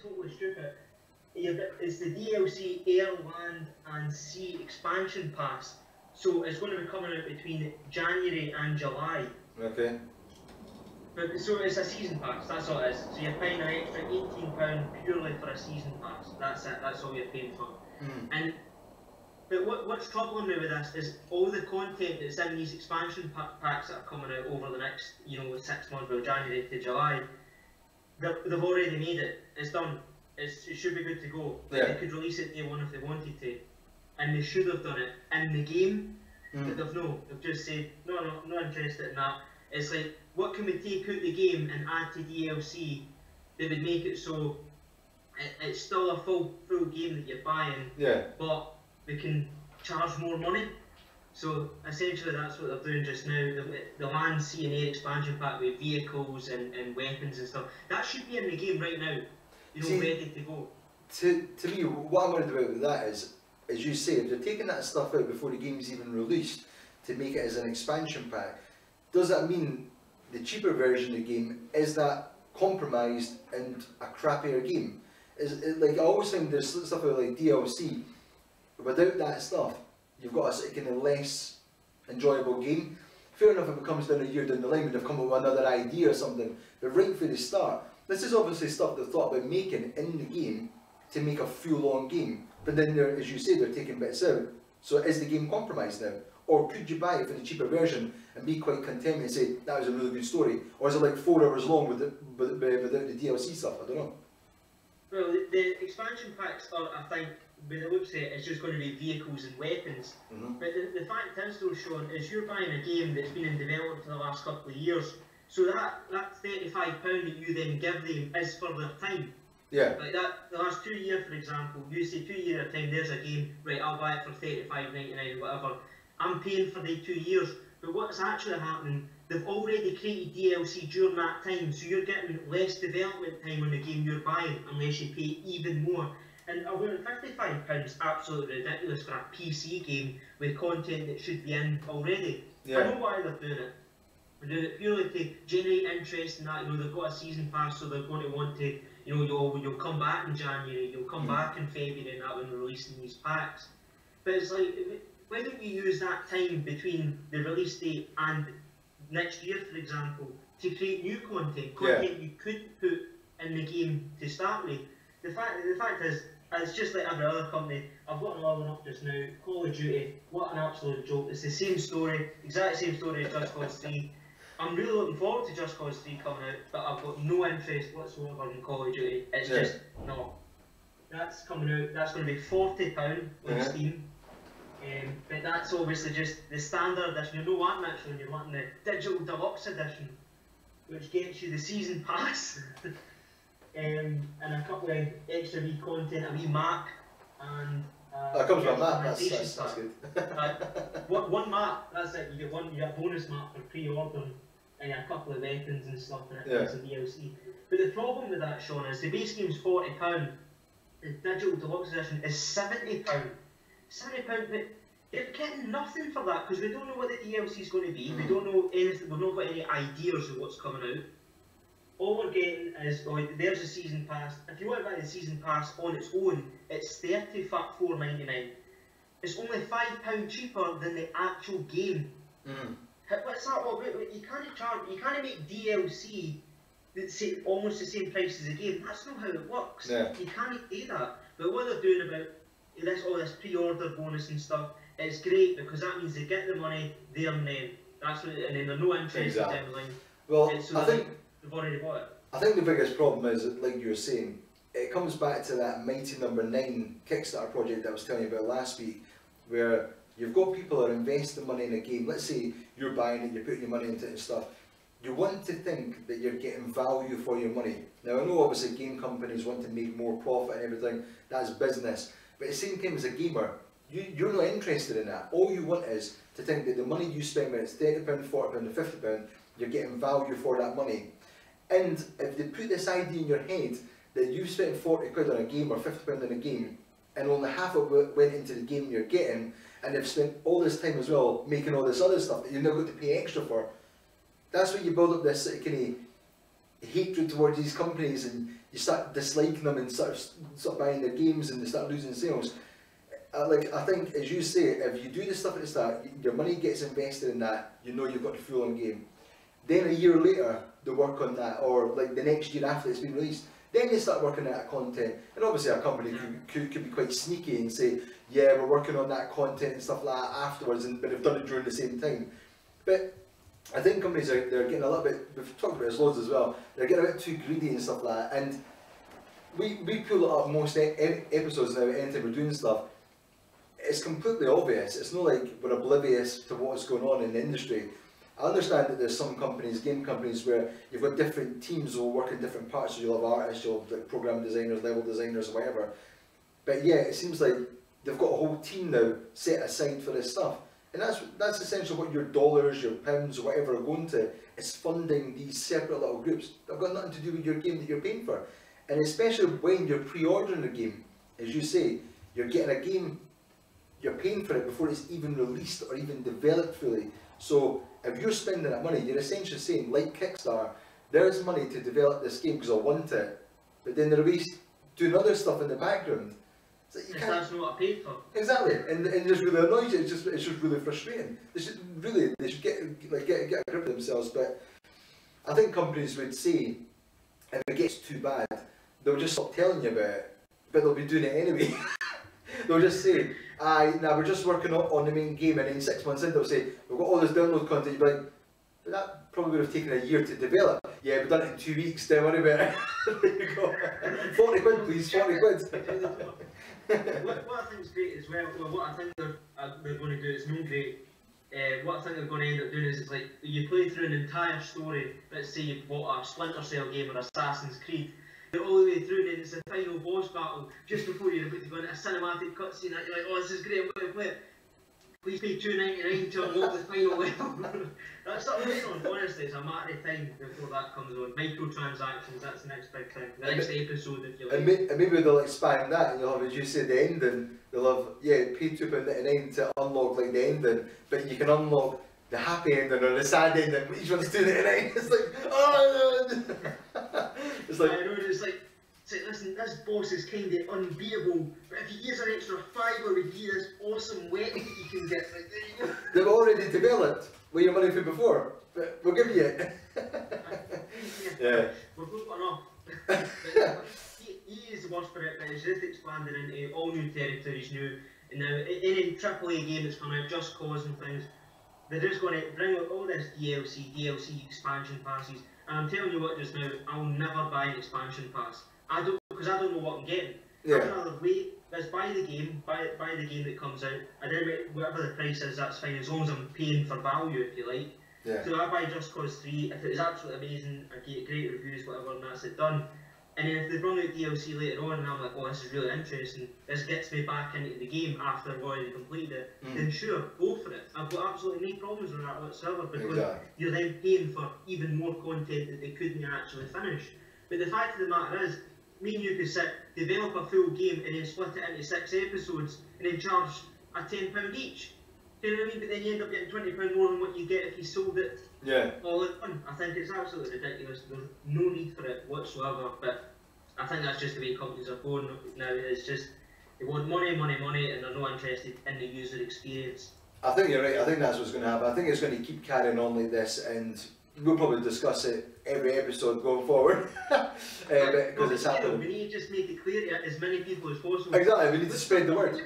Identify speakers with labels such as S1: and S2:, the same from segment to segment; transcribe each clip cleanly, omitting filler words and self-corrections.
S1: totally stupid. It's the DLC Air, Land and Sea expansion pass. So it's going to be coming out between January and July.
S2: Okay.
S1: But so it's a season pass, that's all it is. So you're paying an extra £18 purely for a season pass. That's it, that's all you're paying for. But what's troubling me with this is all the content that's in these expansion packs that are coming out over the next, 6 months, from January to July, they've already made it. It's done. It should be good to go.
S2: Yeah.
S1: They could release it day one if they wanted to, and they should have done it in the game. But they've just said no, not interested in that. It's like, what can we take out the game and add to DLC that would make it so it's still a full game that you're buying, but we can charge more money. So essentially that's what they're doing just now. The Land, Sea and Air expansion pack with vehicles and weapons and stuff, that should be in the game right now, ready to go. To
S2: me, what I'm worried about with that is, as you say, if they're taking that stuff out before the game's even released to make it as an expansion pack, does that mean the cheaper version of the game is that compromised and a crappier game? Like, I always think there's stuff like DLC. Without that stuff, you've got a kind of less enjoyable game. Fair enough if it comes down a year down the line when they've come up with another idea or something, but right from the start, this is obviously stuff they've thought about making in the game to make a full-on game. But then, as you say, they're taking bits out. So is the game compromised now? Or could you buy it for the cheaper version and be quite content and say, that was a really good story? Or is it like 4 hours long without the DLC stuff? I don't know.
S1: Well, the expansion packs are, I think, by the looks of it, it's just going to be vehicles and weapons. But the fact is, though, Sean, is you're buying a game that's been in development for the last couple of years. So that £35 that you then give them is for their time.
S2: Yeah.
S1: Like that, the last 2 years, for example, you say 2 years at a time, there's a game, right, I'll buy it for $35.99, whatever. I'm paying for the 2 years. But what's actually happening, they've already created DLC during that time, so you're getting less development time on the game you're buying unless you pay even more. And £55 is absolutely ridiculous for a PC game with content that should be in already. I know why they're doing it. They're doing it purely to generate interest in that. They've got a season pass, so they're going to want to, you'll come back in January, you'll come back in February, and that when they're releasing these packs. But it's like, why don't you use that time between the release date and next year, for example, to create new content you couldn't put in the game to start with? The fact is, it's just like every other company. I've got another one up just now, Call of Duty. What an absolute joke. It's the same story, exact same story as Just Cause 3. I'm really looking forward to Just Cause 3 coming out, but I've got no interest whatsoever in Call of Duty. It's just not. That's coming out, that's going to be £40 on Steam. But that's obviously just the standard edition. You're not wanting actually, you're wanting the digital deluxe edition, which gets you the season pass. And a couple of extra wee content, a wee map, and
S2: that comes with a map. That's good.
S1: One map. That's it. You get a bonus map for pre-ordering, and a couple of weapons and stuff, and it comes in DLC. But the problem with that, Sean, is the base game's £40. The digital deluxe edition is £70. £70, but you're getting nothing for that because we don't know what the DLC is going to be. We don't know anything. We've not got any ideas of what's coming out. All we're getting is, there's a season pass. If you want to buy the season pass on its own, it's £34.99. It's only £5 cheaper than the actual game. What's that all about? You can't make DLC that's almost the same price as a game. That's not how it works. You can't do that. But what they're doing about all this pre-order bonus and stuff, it's great because that means they get the money there and then. That's what, and then they're no interest down the line.
S2: Well,
S1: so
S2: I think
S1: they've already bought it.
S2: I think the biggest problem is, like you were saying, it comes back to that mighty number 9 Kickstarter project that I was telling you about last week, where you've got people that are investing money in a game. Let's say you're buying it, you're putting your money into it and stuff. You want to think that you're getting value for your money. Now I know obviously game companies want to make more profit and everything, that's business. But at the same time as a gamer, you're not interested in that. All you want is to think that the money you spend, when it's £30, £40 or £50, you're getting value for that money. And if they put this idea in your head that you spent £40 on a game or £50 on a game, and only half of it went into the game you're getting, and they've spent all this time as well making all this other stuff that you're not going to pay extra for, that's when you build up this kind of hatred towards these companies, and you start disliking them and start buying their games and they start losing sales. I think, as you say, if you do the stuff at the start, your money gets invested in that, you know you've got the full on game. Then a year later, they work on that, or like the next year after it's been released, then they start working on that content. And obviously a company could be quite sneaky and say, yeah, we're working on that content and stuff like that afterwards, but they've done it during the same time. But I think companies they're getting a little bit, we've talked about this loads as well, they're getting a bit too greedy and stuff like that. And we pull it up most episodes now, anytime we're doing stuff. It's completely obvious. It's not like we're oblivious to what's going on in the industry. I understand that there's some companies, game companies, where you've got different teams who will work in different parts. So you'll have artists, you'll have like program designers, level designers, or whatever. But yeah, it seems like they've got a whole team now set aside for this stuff. And that's essentially what your dollars, your pounds, or whatever are going to. It's funding these separate little groups. They've got nothing to do with your game that you're paying for. And especially when you're pre-ordering a game, as you say, you're getting a game, you're paying for it before it's even released or even developed fully. So if you're spending that money, you're essentially saying, like Kickstarter, there's money to develop this game because I want it, but then they're doing other stuff in the background. So you can't.
S1: That's not what I paid for.
S2: Exactly, and it just really annoys you. It's just really frustrating. They should get a grip of themselves. But I think companies would say, if it gets too bad, they'll just stop telling you about it, but they'll be doing it anyway. They'll just say, now we're just working on the main game, and then 6 months in they'll say, we've got all this download content. You'll be like, but that probably would have taken a year to develop. Yeah, we've done it in 2 weeks, don't worry about it. There you go. 40 quid please, 40 quid.
S1: What I think is great as well, what I think they're going to do is no great. What I think they're going to end up doing is like, you play through an entire story, let's say you've bought a Splinter Cell game or Assassin's Creed, you're all the way through and it's the final boss battle, just before you're about to go into a cinematic cutscene, you're like, oh, this is great, I'm going to play it. Please pay $2.99 to unlock the final level. That's something going on, honestly, it's a matter of time before that comes on. Microtransactions, that's the next big thing. The next episode, if you like.
S2: And maybe they'll expand that and you'll have, as you say, the ending. They'll have, yeah, pay £2.99 to unlock like the ending, but you can unlock the happy ending or the sad ending, but each one's $2.99. It's like, oh no! It's like,
S1: I know, it's like, listen, this boss is kind of unbeatable, but if you use an extra fibre, we give you this awesome wet that you can get. Like, there you go.
S2: They've already developed where your money from before, but we'll give you it. Yeah.
S1: We're going off. He is the worst for it, but it's just expanding into all new territories now. And now, any AAA game that's coming out, Just Cause and things, they're just going to bring out all this DLC expansion passes. And I'm telling you what, just now, I'll never buy an expansion pass. Because I don't know what I'm getting.
S2: Yeah.
S1: I'd rather wait, let's buy the game, buy the game that comes out, and then whatever the price is, that's fine, as long as I'm paying for value, if you like.
S2: Yeah.
S1: So I buy Just Cause 3, if it was absolutely amazing, I get great reviews, whatever, and that's it done. And then if they bring out DLC later on, and I'm like, oh, this is really interesting, this gets me back into the game after I've already completed it, then sure, go for it. I've got absolutely no problems with that whatsoever, because you're then paying for even more content that they couldn't actually finish. But the fact of the matter is, me and you could sit, develop a full game, and then split it into 6 episodes, and then charge a £10 each. Do you know what I mean? But then you end up getting £20 more than what you get if you sold it all in one. I think it's absolutely ridiculous. There's no need for it whatsoever, but I think that's just the way companies are going now. It's just, they want money, and they're not interested in the user experience.
S2: I think you're right. I think that's what's going to happen. I think it's going to keep carrying on like this, and we'll probably discuss it every episode going forward. Because it's happening.
S1: We need to just make it clear to as many people as possible.
S2: Exactly, we need to spread the word.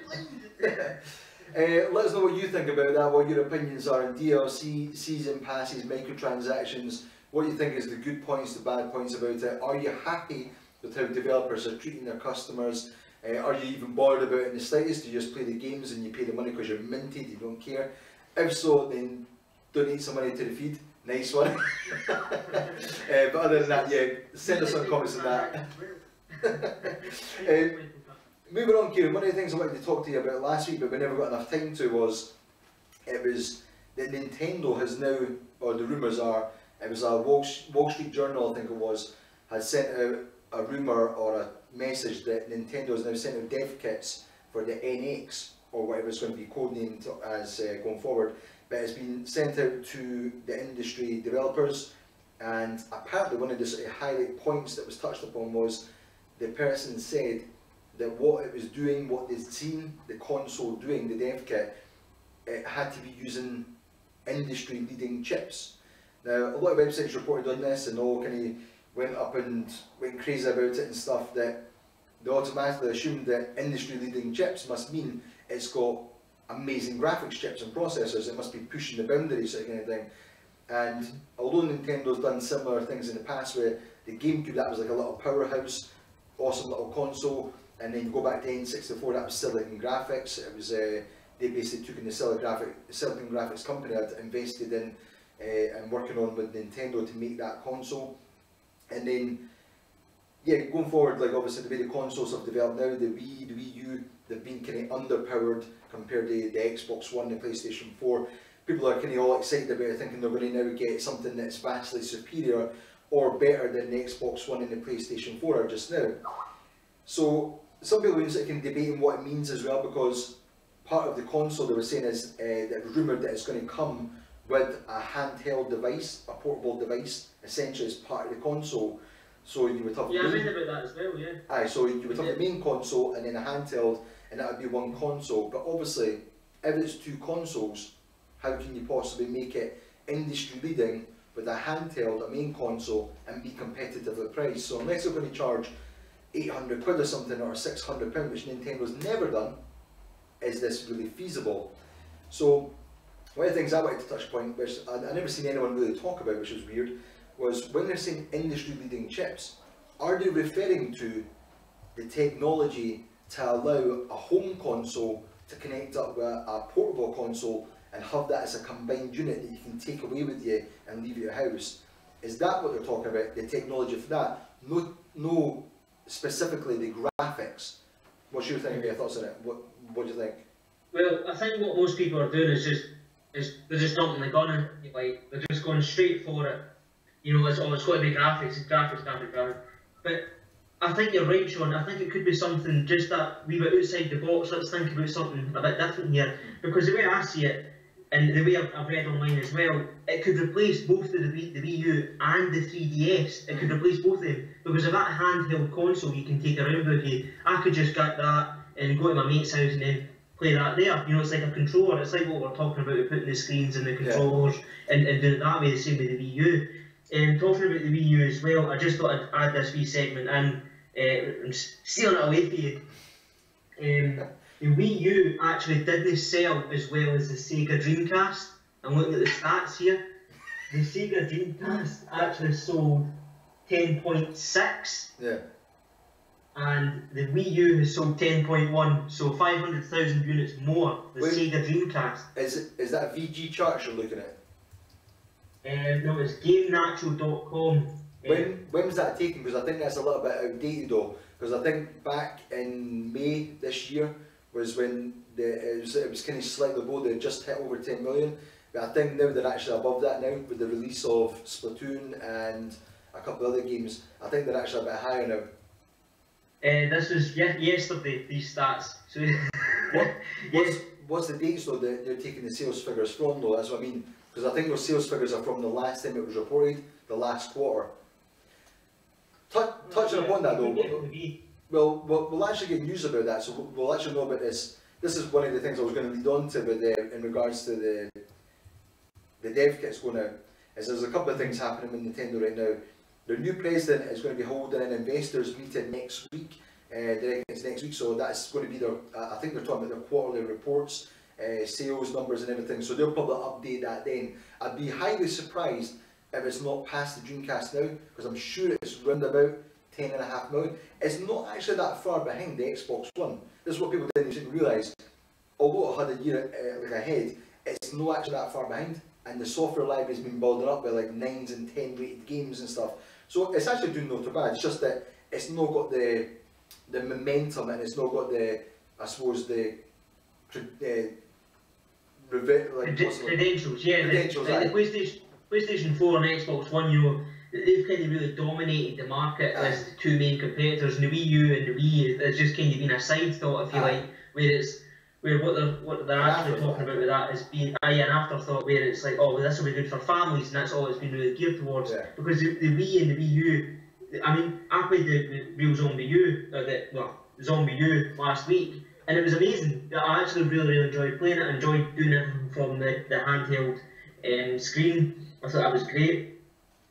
S2: Let us know what you think about that, what your opinions are on DLC, season passes, microtransactions, what you think is the good points, the bad points about it. Are you happy with how developers are treating their customers? Are you even bothered about it in the slightest? Do you just play the games and you pay the money because you're minted, you don't care? If so, then donate some money to the feed. Nice one. But other than that, yeah, send us some comments on that. Moving on, Kieran, one of the things I wanted to talk to you about last week, but we never got enough time to, was that Nintendo has now, or the rumours are, it was a Wall Street Journal, I think it was, had sent out a rumour or a message that Nintendo has now sent out dev kits for the NX, or whatever it's going to be codenamed as going forward. But it's been sent out to the industry developers And apparently one of the sort of highlight points that was touched upon was the person said that what it was doing, what they'd seen the console doing, the dev kit, it had to be using industry leading chips. Now a lot of websites reported on this and all kind of went up and went crazy about it and stuff, that they automatically assumed that industry leading chips must mean it's got amazing graphics chips and processors, it must be pushing the boundaries, sort of kind of thing. And although Nintendo's done similar things in the past, where the GameCube, that was like a little powerhouse, awesome little console, and then you go back to N64, that was Silicon Graphics. It was they basically took in the Silicon Graphics company had invested in and working on with Nintendo to make that console. And then, yeah, going forward, like obviously the way the consoles have developed now, the Wii, the Wii U, they've been kind of underpowered compared to the Xbox One, the PlayStation 4. People are kind of all excited about it, thinking they're going to now get something that's vastly superior or better than the Xbox One and the PlayStation 4 are just now. So some people are kind of debating what it means as well, because part of the console they were saying is that it was rumoured that it's going to come with a handheld device, a portable device, essentially as part of the console. So you would have
S1: I read about that as well, yeah.
S2: Aye, so you would have the main console and then a handheld, and that would be one console. But obviously, if it's two consoles, how can you possibly make it industry leading with a handheld, a main console, and be competitively priced? So unless they're going to charge 800 quid or something, or £600, which Nintendo's never done, is this really feasible? So one of the things I wanted to touch point, which I never seen anyone really talk about, which was weird, was when they're saying industry leading chips, are they referring to the technology to allow a home console to connect up with a portable console and have that as a combined unit that you can take away with you and leave at your house? Is that what they're talking about, the technology for that? No specifically the graphics. What's your thing, your thoughts on it? What do you think?
S1: Well, I think what most people are doing is they're just jumping the gun, like they're just going straight for it. You know, it's got to be graphics, graphics. But I think you're right, Sean. I think it could be something just that wee bit outside the box. Let's think about something a bit different here. Because the way I see it, and the way I've read online as well, it could replace both the Wii U and the 3DS. It could replace both of them. Because of that handheld console you can take around with you, I could just get that and go to my mate's house and then play that there. You know, it's like a controller. It's like what we're talking about, putting the screens and the controllers and doing it that way, the same with the Wii U. Talking about the Wii U as well, I just thought I'd add this wee segment in. I'm stealing it away for you. The Wii U actually didn't sell as well as the Sega Dreamcast. I'm looking at the stats here. The Sega Dreamcast actually sold 10.6.
S2: Yeah.
S1: And the Wii U has sold 10.1, so 500,000 units more than Sega Dreamcast.
S2: Is that a VG chart you're looking at?
S1: No, it's GameNatural.com.
S2: When was that taken? Because I think that's a little bit outdated though. Because I think back in May this year was when it was kind of slightly below. They just hit over 10 million. But I think now they're actually above that now with the release of Splatoon and a couple of other games. I think they're actually a bit higher now.
S1: This was yesterday, these stats. So
S2: what's the dates though that they're taking the sales figures from though? That's what I mean. Because I think those sales figures are from the last time it was reported, the last quarter. Touching upon that though, we'll actually get news about that, so we'll actually know about this. This is one of the things I was going to lead on to with, in regards to the dev kits going out, is there's a couple of things happening with Nintendo right now. Their new president is going to be holding an investors meeting next week. They reckon it's next week, so that's going to be their, I think they're talking about their quarterly reports, sales numbers and everything, so they'll probably update that then. I'd be highly surprised if it's not past the Dreamcast now, because I'm sure it's round about 10.5 million. It's not actually that far behind the Xbox One. This is what people didn't realise. Although it had a year ahead, it's not actually that far behind, and the software library's been building up with like 9s and 10 rated games and stuff. So it's actually doing not too bad. It's just that it's not got the momentum, and it's not got the, I suppose, the
S1: credentials. Yeah, the PlayStation 4 and Xbox One, you know, they've kind of really dominated the market as the two main competitors, and the Wii U and the Wii has just kind of been a side thought, if you like, where what they're actually talking about with that is being an afterthought, where it's like, oh, well, this will be good for families, and that's all it's been really geared towards.
S2: Yeah.
S1: Because the Wii and the Wii U, I mean, I played the real Zombie U, Zombie U last week, and it was amazing. I actually really enjoyed playing it. I enjoyed doing it from the handheld screen. I thought that was great.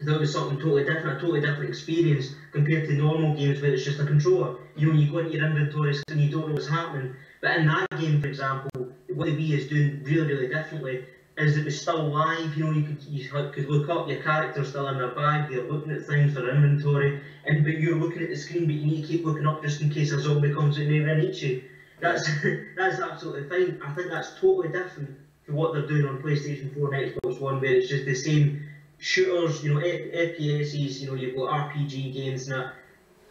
S1: I thought it was something totally different, a totally different experience compared to normal games where it's just a controller. You know, you go into your inventory and you don't know what's happening. But in that game, for example, what the Wii is doing really differently is it was still live. You know, you could look up, your character's still in their bag, they're looking at things for inventory, but you're looking at the screen, but you need to keep looking up just in case a zombie comes in and eats you. That's that's absolutely fine. I think that's totally different to what they're doing on PlayStation 4 and Xbox One, where it's just the same shooters, you know, FPSs, you know, you've got RPG games and that.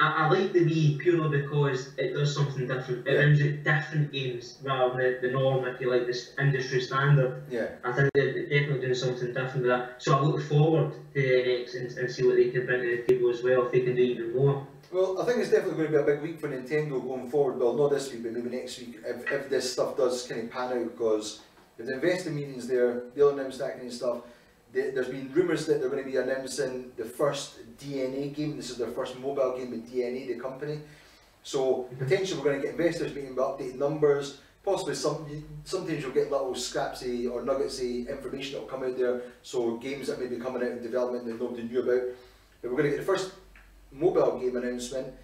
S1: I like the Wii purely because it does something different. It brings out different games rather than the norm, if you like, this industry standard.
S2: Yeah.
S1: I think they're definitely doing something different with that. So I look forward to the NX and see what they can bring to the table as well, if they can do even more.
S2: Well, I think it's definitely going to be a big week for Nintendo going forward. Well, not this week, but maybe next week, if this stuff does kind of pan out, because if the investor meetings there, they'll announce that kind of stuff. There's been rumours that they're going to be announcing the first DNA game. This is their first mobile game with DNA, the company. So potentially we're going to get investors meeting with updated numbers. Possibly sometimes you'll get little scrapsy or nuggetsy information that will come out there. So games that may be coming out in development that nobody knew about. But we're going to get the first mobile game announcement,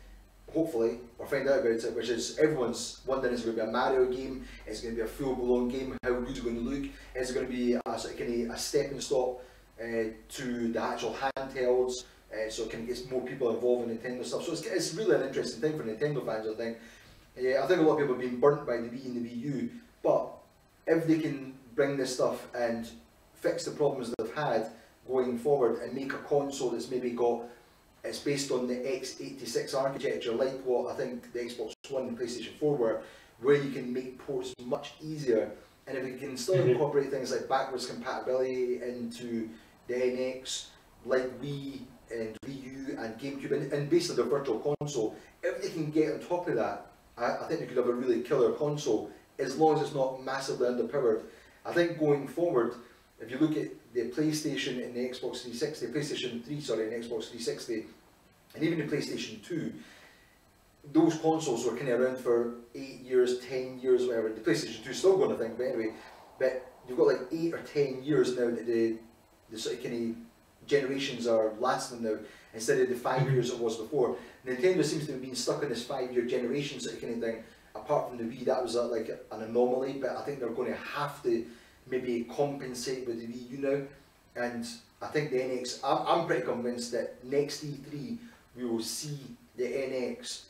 S2: hopefully, or find out about it, which is everyone's wondering, is it going to be a Mario game? Is it going to be a full-blown game? How good is it going to look? Is it going to be a sort of kind of a stepping stone to the actual handhelds, so it can get more people involved in Nintendo stuff? So it's really an interesting thing for Nintendo fans, I think. I think a lot of people have been burnt by the Wii and the Wii U, but if they can bring this stuff and fix the problems they've had going forward and make a console that's maybe got, it's based on the x86 architecture, like what I think the Xbox One and PlayStation 4 were, where you can make ports much easier, and if you can still incorporate things like backwards compatibility into the NX, like Wii and Wii U and GameCube, and basically the virtual console, if they can get on top of that, I think they could have a really killer console, as long as it's not massively underpowered. I think going forward, if you look at the PlayStation and the Xbox 360, PlayStation 3, sorry, and Xbox 360, and even the PlayStation 2, those consoles were kind of around for 8 years, 10 years, whatever. The PlayStation 2 is still going, I think, but anyway, but you've got like 8 or 10 years now that the sort of kind of generations are lasting now, instead of the 5 years it was before. Nintendo seems to have been stuck in this 5-year generation sort of kind of thing. Apart from the Wii, that was like an anomaly, but I think they're going to have to maybe compensate with the Wii U now, and I think the NX, I'm pretty convinced that next E3 we will see the NX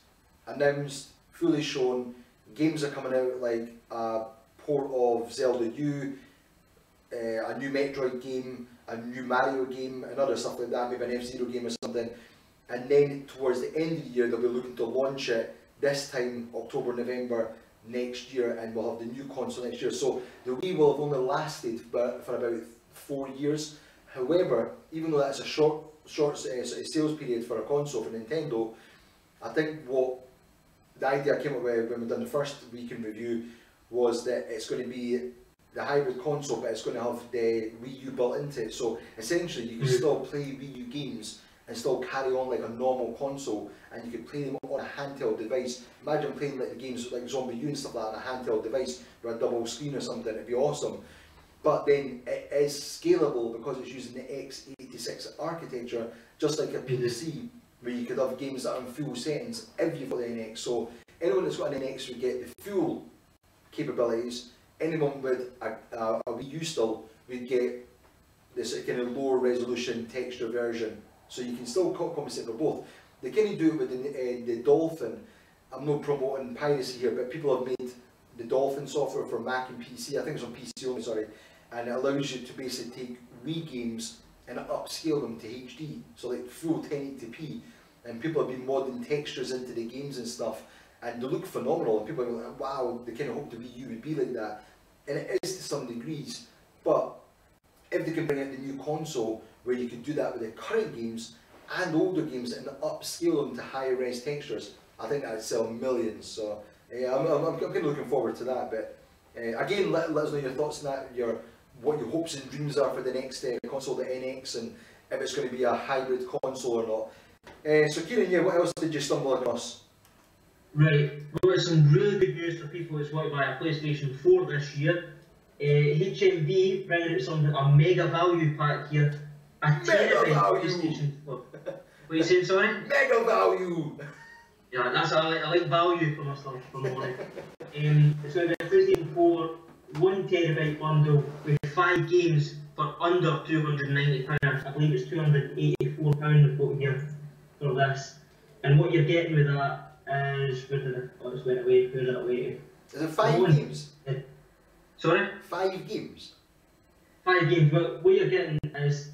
S2: announced, fully shown. Games are coming out like a port of Zelda U, a new Metroid game, a new Mario game, and other stuff like that, maybe an F-Zero game or something, and then towards the end of the year they'll be looking to launch it this time, October, November next year, and we'll have the new console next year. So the Wii will have only lasted for about 4 years. However, even though that's a short sort of sales period for a console for Nintendo, I think what the idea I came up with when we done the first week in review was that it's going to be the hybrid console, but it's going to have the Wii U built into it. So essentially you can still play Wii U games and still carry on like a normal console, and you could play them on a handheld device. Imagine playing like the games like Zombie U and stuff like that on a handheld device with a double screen or something. It'd be awesome. But then it is scalable because it's using the x86 architecture, just like a PC, where you could have games that are in full settings if you've got the NX. So anyone that's got an NX would get the full capabilities. Anyone with a Wii U still would get this kind of lower resolution texture version. So you can still compensate for both. They kind of do it with the Dolphin. I'm not promoting piracy here, but people have made the Dolphin software for Mac and PC. I think it's on PC only, sorry. And it allows you to basically take Wii games and upscale them to HD, so like full 1080p. And people have been modding textures into the games and stuff, and they look phenomenal. And people are like, wow, they kind of hope the Wii U would be like that. And it is to some degrees, but if they can bring out the new console where you can do that with the current games and older games and upscale them to higher res textures, I think that would sell millions. So yeah, I'm kind of looking forward to that. But Again, let us know your thoughts on that, what your hopes and dreams are for the next console, the NX, and if it's going to be a hybrid console or not. So Kieran, yeah, what else did you stumble across?
S1: Right, well, it's some really good news for people who want to buy a PlayStation 4 this year. HMV bringing out a mega value pack here. A terabyte PlayStation 4. What are you saying, sorry?
S2: Mega value!
S1: Yeah, I like value for my stuff for the money. It's going to be a PlayStation 4 1 terabyte bundle with 5 games for under £290. I believe it's £284 they've got here for this. And what you're getting with that is, where did it went away? Where did it away?
S2: Is it 5 games?
S1: Sorry?
S2: 5 games?
S1: 5 games. Well, what you're getting is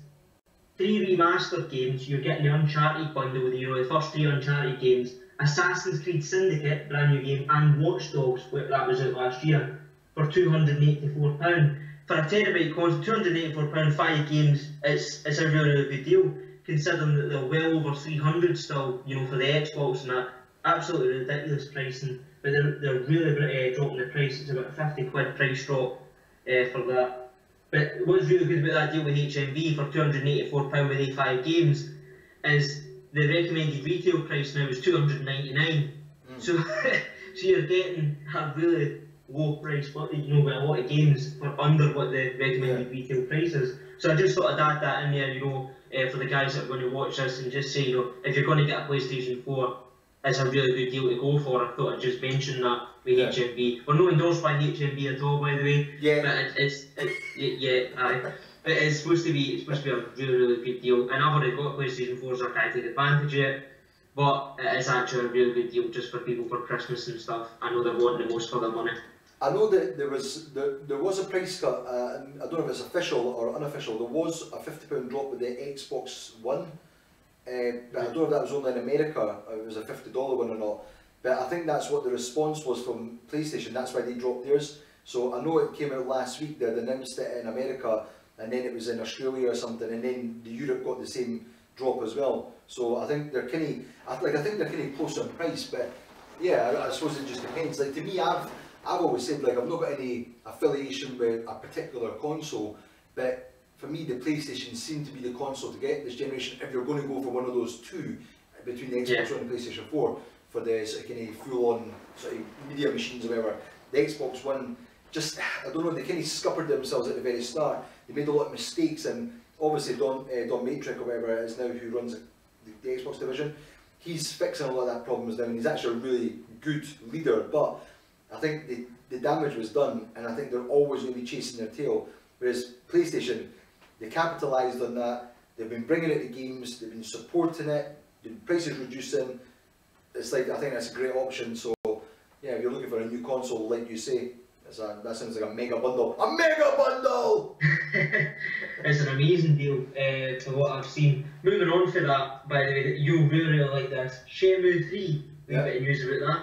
S1: 3 remastered games. You're getting the Uncharted bundle with the first 3 Uncharted games, Assassin's Creed Syndicate, brand new game, and Watch Dogs, that was out last year, for £284. For a terabyte console, £284, 5 games, it's a really, really good deal, considering that they're well over 300 still, for the Xbox and that. Absolutely ridiculous pricing, but they're really dropping the price. It's about a £50 price drop for that. But what's really good about that deal with HMV for £284 with A5 games is the recommended retail price now is £299. So, so you're getting a really low price, but with a lot of games for under what the recommended retail price is. So I just thought I'd add that in there, for the guys that are going to watch this, and just say, if you're going to get a PlayStation 4, it's a really good deal to go for. I thought I'd just mention that with HMV. We're not endorsed by HMV at all, by the way.
S2: Yeah.
S1: But but it's supposed to be a really, really good deal. And I've already got a PlayStation 4, so I can't take advantage of it. But it is actually a really good deal just for people for Christmas and stuff. I know they're wanting the most for their money.
S2: I know that there was a price cut. I don't know if it's official or unofficial. There was a £50 drop with the Xbox One. But I don't know if that was only in America, or it was a $50 one or not. But I think that's what the response was from PlayStation, that's why they dropped theirs. So I know it came out last week, they announced it in America, and then it was in Australia or something, and then the Europe got the same drop as well. So I think they're kind of close on price, but yeah, I suppose it just depends. Like, to me, I've always said, like, I've not got any affiliation with a particular console, but for me, the PlayStation seemed to be the console to get this generation if you're going to go for one of those two between the Xbox One and PlayStation 4 for the sort of kind of full-on sort of media machines or whatever. The Xbox One, just, I don't know, they kind of scuppered themselves at the very start. They made a lot of mistakes, and obviously Don Matrick or whatever it is now, who runs the Xbox division, he's fixing a lot of that problems now, and he's actually a really good leader. But I think the damage was done, and I think they're always going to be chasing their tail. Whereas PlayStation, they capitalised on that. They've been bringing out the games, they've been supporting it, the price is reducing. It's like, I think that's a great option. So yeah, if you're looking for a new console, like you say, that sounds like a mega bundle. A mega bundle!
S1: It's an amazing deal for what I've seen. Moving on for that, by the way, you'll really, really like this. Shenmue 3, a bit of news about that.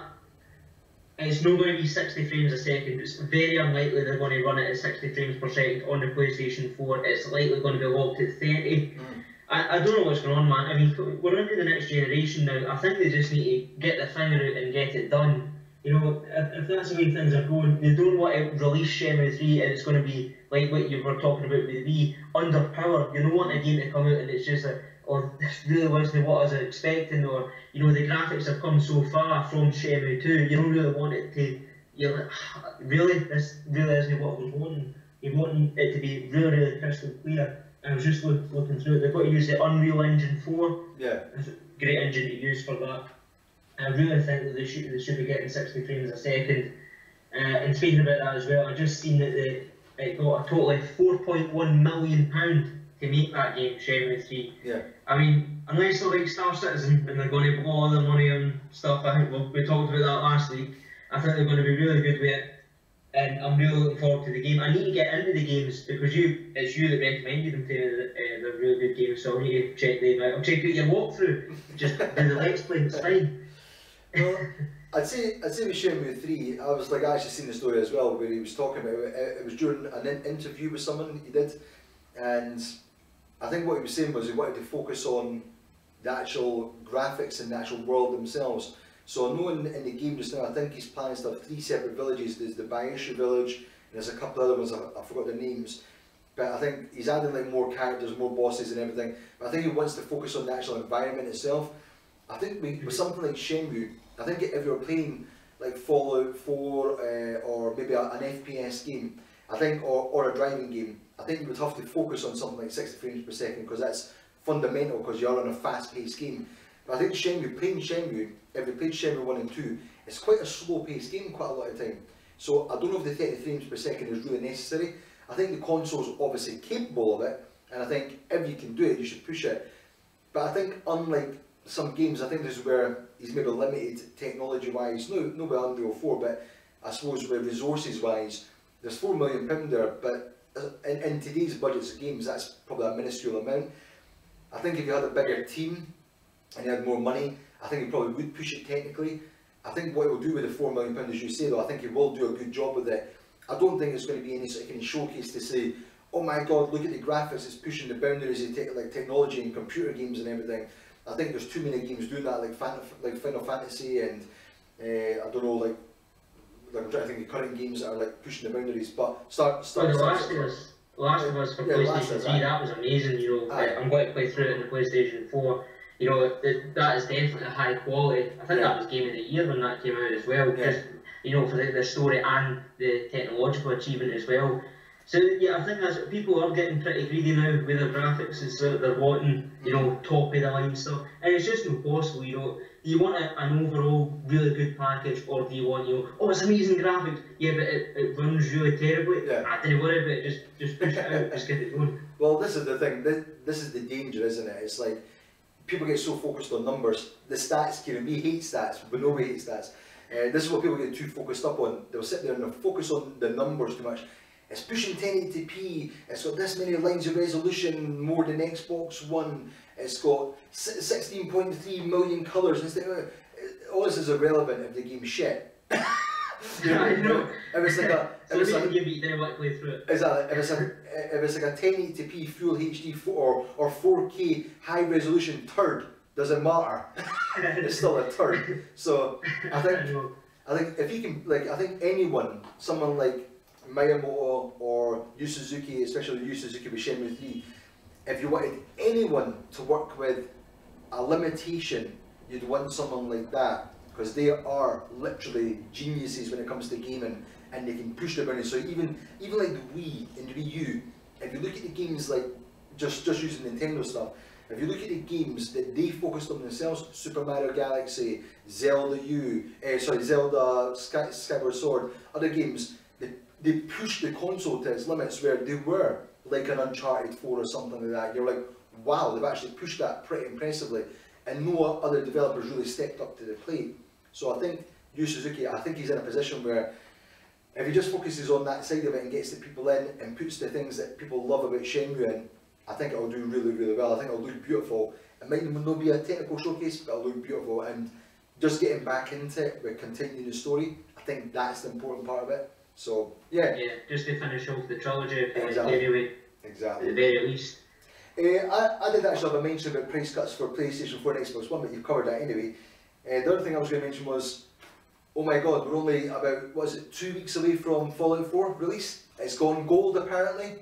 S1: It's not going to be 60 frames a second. It's very unlikely they're going to run it at 60 frames per second on the PlayStation 4. It's likely going to be locked at 30. I don't know what's going on, man. I mean, we're into the next generation now. I think they just need to get the finger out and get it done. If that's the way things are going, they don't want to release Shenmue 3 and it's going to be like what you were talking about with the underpowered. You don't want a game to come out and it's just this really wasn't what I was expecting, or the graphics have come so far from Shenmue 2. You don't really want it to. You're like, really, this really isn't what I was wanting. You want it to be really, really crystal clear. And I was just looking through it. They've got to use the Unreal Engine 4. Yeah. It's a great engine to use for that. I really think that they should be getting 60 frames a second. And speaking about that as well, I just seen that it got a total of £4.1 million to make that game, Shenmue 3. Yeah. I mean, unless they're like Star Citizen and they're going to blow all their money on stuff, I think we talked about that last week. I think they're going to be really good with it, and I'm really looking forward to the game. I need to get into the games because it's you that recommended them to me that they're really good games, so I need to check them out. I'll check out your walkthrough, just do the Let's Play, it's fine.
S2: Well, I'd say with Shenmue 3, I was like, I actually seen the story as well where he was talking about it. It was during an interview with someone he did, and I think what he was saying was he wanted to focus on the actual graphics and the actual world themselves. So I know in the game just now, I think he's planning to have 3 separate villages. There's the Bayesha village, and there's a couple other ones, I forgot their names. But I think he's adding like more characters, more bosses and everything. But I think he wants to focus on the actual environment itself. I think with something like Shenmue, I think if you're playing like Fallout 4 or maybe an FPS game, I think, or a driving game, I think you would have to focus on something like 60 frames per second, because that's fundamental, because you're on a fast-paced game. But I think playing Shenmue, if you played Shenmue 1 and 2, it's quite a slow-paced game quite a lot of time. So I don't know if the 30 frames per second is really necessary. I think the console's obviously capable of it, and I think if you can do it, you should push it. But I think unlike some games, I think this is where he's maybe limited technology-wise, no with Unreal 4, but I suppose with resources-wise, there's £4 million there, but in today's budgets of games, that's probably a minuscule amount. I think if you had a bigger team and you had more money, I think he probably would push it technically. I think what he'll do with the £4 million, as you say though, I think he will do a good job with it. I don't think it's going to be any sort of showcase to say, oh my god, look at the graphics, it's pushing the boundaries of technology and computer games and everything. I think there's too many games doing that, like Final Fantasy and I don't know, like I'm trying to think of current games that are like pushing the boundaries. But Last
S1: of Us for PlayStation 3, that was amazing. You know, I'm going to play through it in the PlayStation 4. You know, that is definitely high quality. I think that was Game of the Year when that came out as well. Just, you know, for the story and the technological achievement as well. So yeah, I think that's, people are getting pretty greedy now with their graphics. Is they're wanting, you know, top of the line stuff, and it's just not possible. You know, do you want an overall really good package, or do you want, you know, oh, it's amazing graphics, yeah, but it runs really terribly. I don't worry about it. Just push it out, just get it going.
S2: Well, this is the thing. This is the danger, isn't it? It's like people get so focused on numbers. The stats, Kieran, we hate stats, but nobody hates stats. This is what people get too focused up on. They'll sit there and they'll focus on the numbers too much. It's pushing 1080p, it's got this many lines of resolution, more than Xbox One, it's got 16.3 million colours. All this is irrelevant if the game's shit.
S1: I know.
S2: If it's like a,
S1: if
S2: it's like a 1080p full HD or 4K high resolution turd, doesn't matter. It's still a turd. So I think if you can, like, I think anyone, someone like Miyamoto or Yu Suzuki, especially Yu Suzuki with Shenmue 3, if you wanted anyone to work with a limitation, you'd want someone like that, because they are literally geniuses when it comes to gaming, and they can push the boundaries. So even like the Wii and the Wii U, if you look at the games, like just using Nintendo stuff, if you look at the games that they focused on themselves, Super Mario Galaxy, Zelda Skyward Sword, other games, they pushed the console to its limits, where they were like an Uncharted 4 or something like that. You're like, wow, they've actually pushed that pretty impressively, and no other developers really stepped up to the plate. So I think Yu Suzuki, I think he's in a position where if he just focuses on that side of it and gets the people in and puts the things that people love about Shenmue in, I think it'll do really, really well. I think it'll look beautiful. It might not be a technical showcase, but it'll look beautiful. And just getting back into it with continuing the story, I think that's the important part of it. So yeah,
S1: just to finish off the trilogy,
S2: exactly.
S1: At the very least.
S2: I did actually have a mention about price cuts for PlayStation 4 and Xbox One, but you've covered that anyway. The other thing I was going to mention was, oh my god, we're only about, what is it, 2 weeks away from Fallout 4 release. It's gone gold apparently.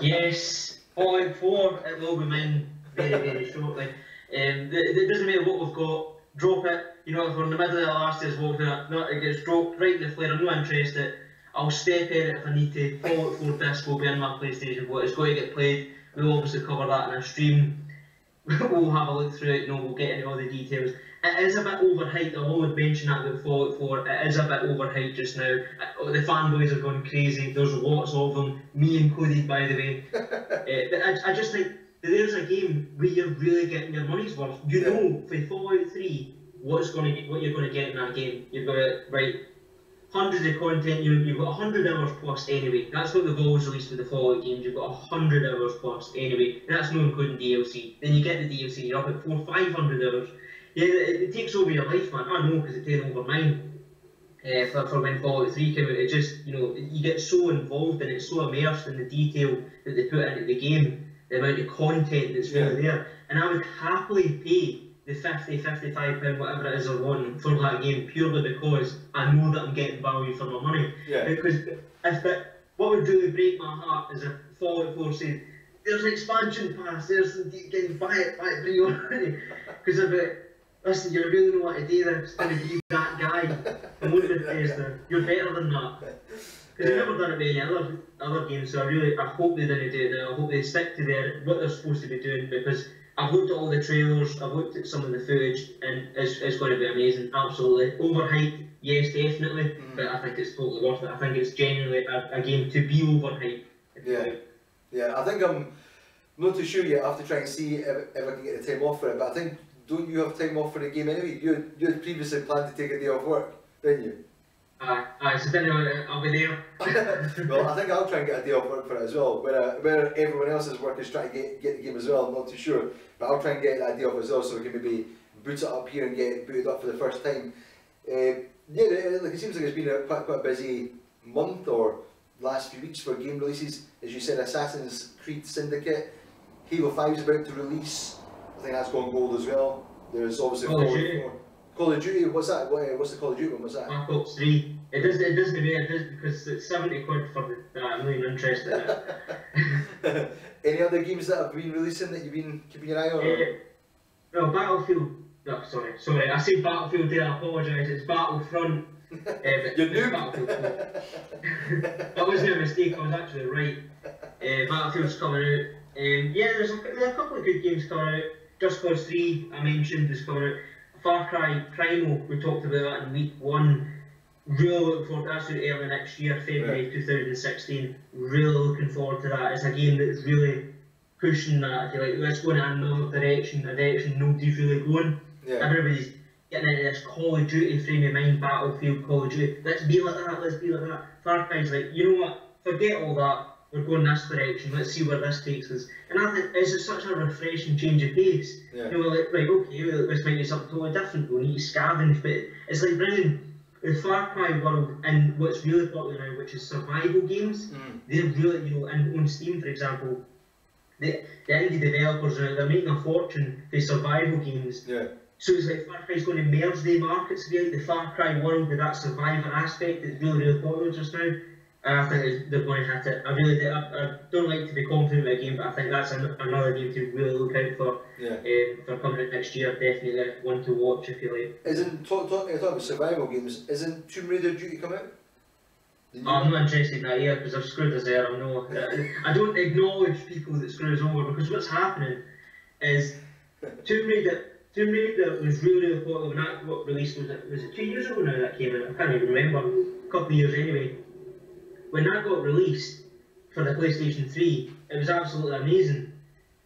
S1: Yes, Fallout 4, it will be mine very, very shortly. It doesn't matter what we've got, drop it. You know, if we're in the middle of the last year's walkthrough, it gets dropped right in the flare, I'm not interested. I'll step in it if I need to. Fallout 4 disc will be in my PlayStation 4, it's going to get played. We'll obviously cover that in a stream. We'll have a look through it, you know, we'll get into all the details. It is a bit overhyped, I've always mentioned that about Fallout 4, it is a bit overhyped just now. The fanboys are going crazy, there's lots of them, me included by the way. But I just think that there's a game where you're really getting your money's worth. You know, for Fallout 3, what you're going to get in that game. You've got hundreds of content, you've got 100 hours plus anyway. That's what they've always released with the Fallout games, you've got 100 hours plus anyway. And that's not including DLC. Then you get the DLC, you're up at 400-500 hours. Yeah, it takes over your life, man. I know, because it's taken over mine. For when Fallout 3 came out, it just, you know, you get so involved and it's so immersed in the detail that they put into the game, the amount of content that's really there. And I would happily pay the £50, £55, whatever it is I want for that game purely because I know that I'm getting value for my money.
S2: Yeah.
S1: Because what would really break my heart is if Fallout 4 said, there's an expansion pass, buy it pre-order. Because if it, listen, you really know what to do, then it's going to be that guy. I'm looking at Bethesda, you're better than that. Because they've never done it with any other games, so I hope they didn't do it now. I hope they stick to what they're supposed to be doing, because I've looked at all the trailers, I've looked at some of the footage, and it's going to be amazing, absolutely. Overhyped, yes, definitely, but I think it's totally worth it. I think it's genuinely a game to be overhyped.
S2: Yeah, I think I'm not too sure yet. I have to try and see if I can get the time off for it, but I think, don't you have time off for the game anyway? You had previously planned to take a day off work, didn't you?
S1: So then I'll be there.
S2: Well, I think I'll try and get a day off work for it as well. Where everyone else's work is trying to get the game as well, I'm not too sure. But I'll try and get that day off as well, so we can maybe boot it up here and get it booted up for the first time. It seems like it's been quite a busy month or last few weeks for game releases. As you said, Assassin's Creed Syndicate, Halo 5 is about to release. I think that's gone gold as well. There's obviously Call of Duty, what's that? What's the Call of Duty one? What's that?
S1: Black Ops 3. It does because it's 70 quid for that. I'm really interested in it.
S2: Any other games that have been releasing that you've been keeping an eye on?
S1: No, Battlefield. No, sorry. I say Battlefield there. I apologise. It's Battlefront.
S2: You're noob.
S1: Battlefield. That wasn't a mistake. I was actually right. Battlefield's coming out. There's a couple of good games coming out. Just Cause 3, I mentioned, is coming out. Far Cry Primal, we talked about that in week 1. Really looking forward to that. That's early next year, February 2016. Really looking forward to that. It's a game that's really pushing that. If you like, let's go in another direction, a direction nobody's really going.
S2: Yeah.
S1: Everybody's getting into this Call of Duty frame of mind, Battlefield, Call of Duty. Let's be like that. Far Cry's like, you know what? Forget all that. We're going this direction, let's see where this takes us. And I think it's such a refreshing change of pace.
S2: Yeah.
S1: You know, like, right, okay, well, this might be something totally different, we need to scavenge, but it's like bringing the Far Cry world and what's really popular now, which is survival games. They're really, you know, and on Steam, for example, the indie developers, they're making a fortune for survival games.
S2: Yeah.
S1: So it's like Far Cry's going to merge the markets, really, the Far Cry world with that survivor aspect that's really, really popular just now. I think they're going to hit it. I really do. I don't like to be confident with a game, but I think that's another game to really look out for. For coming out next year. Definitely one to watch if you like.
S2: Isn't talking about survival games? Isn't Tomb Raider due to come out?
S1: I'm not interested in that either because I've screwed us there. I don't acknowledge people that screw us over because what's happening is Tomb Raider was really popular when that got released. Was it 2 years ago now that came out? I can't even remember. A couple of years anyway. When that got released for the PlayStation 3, it was absolutely amazing.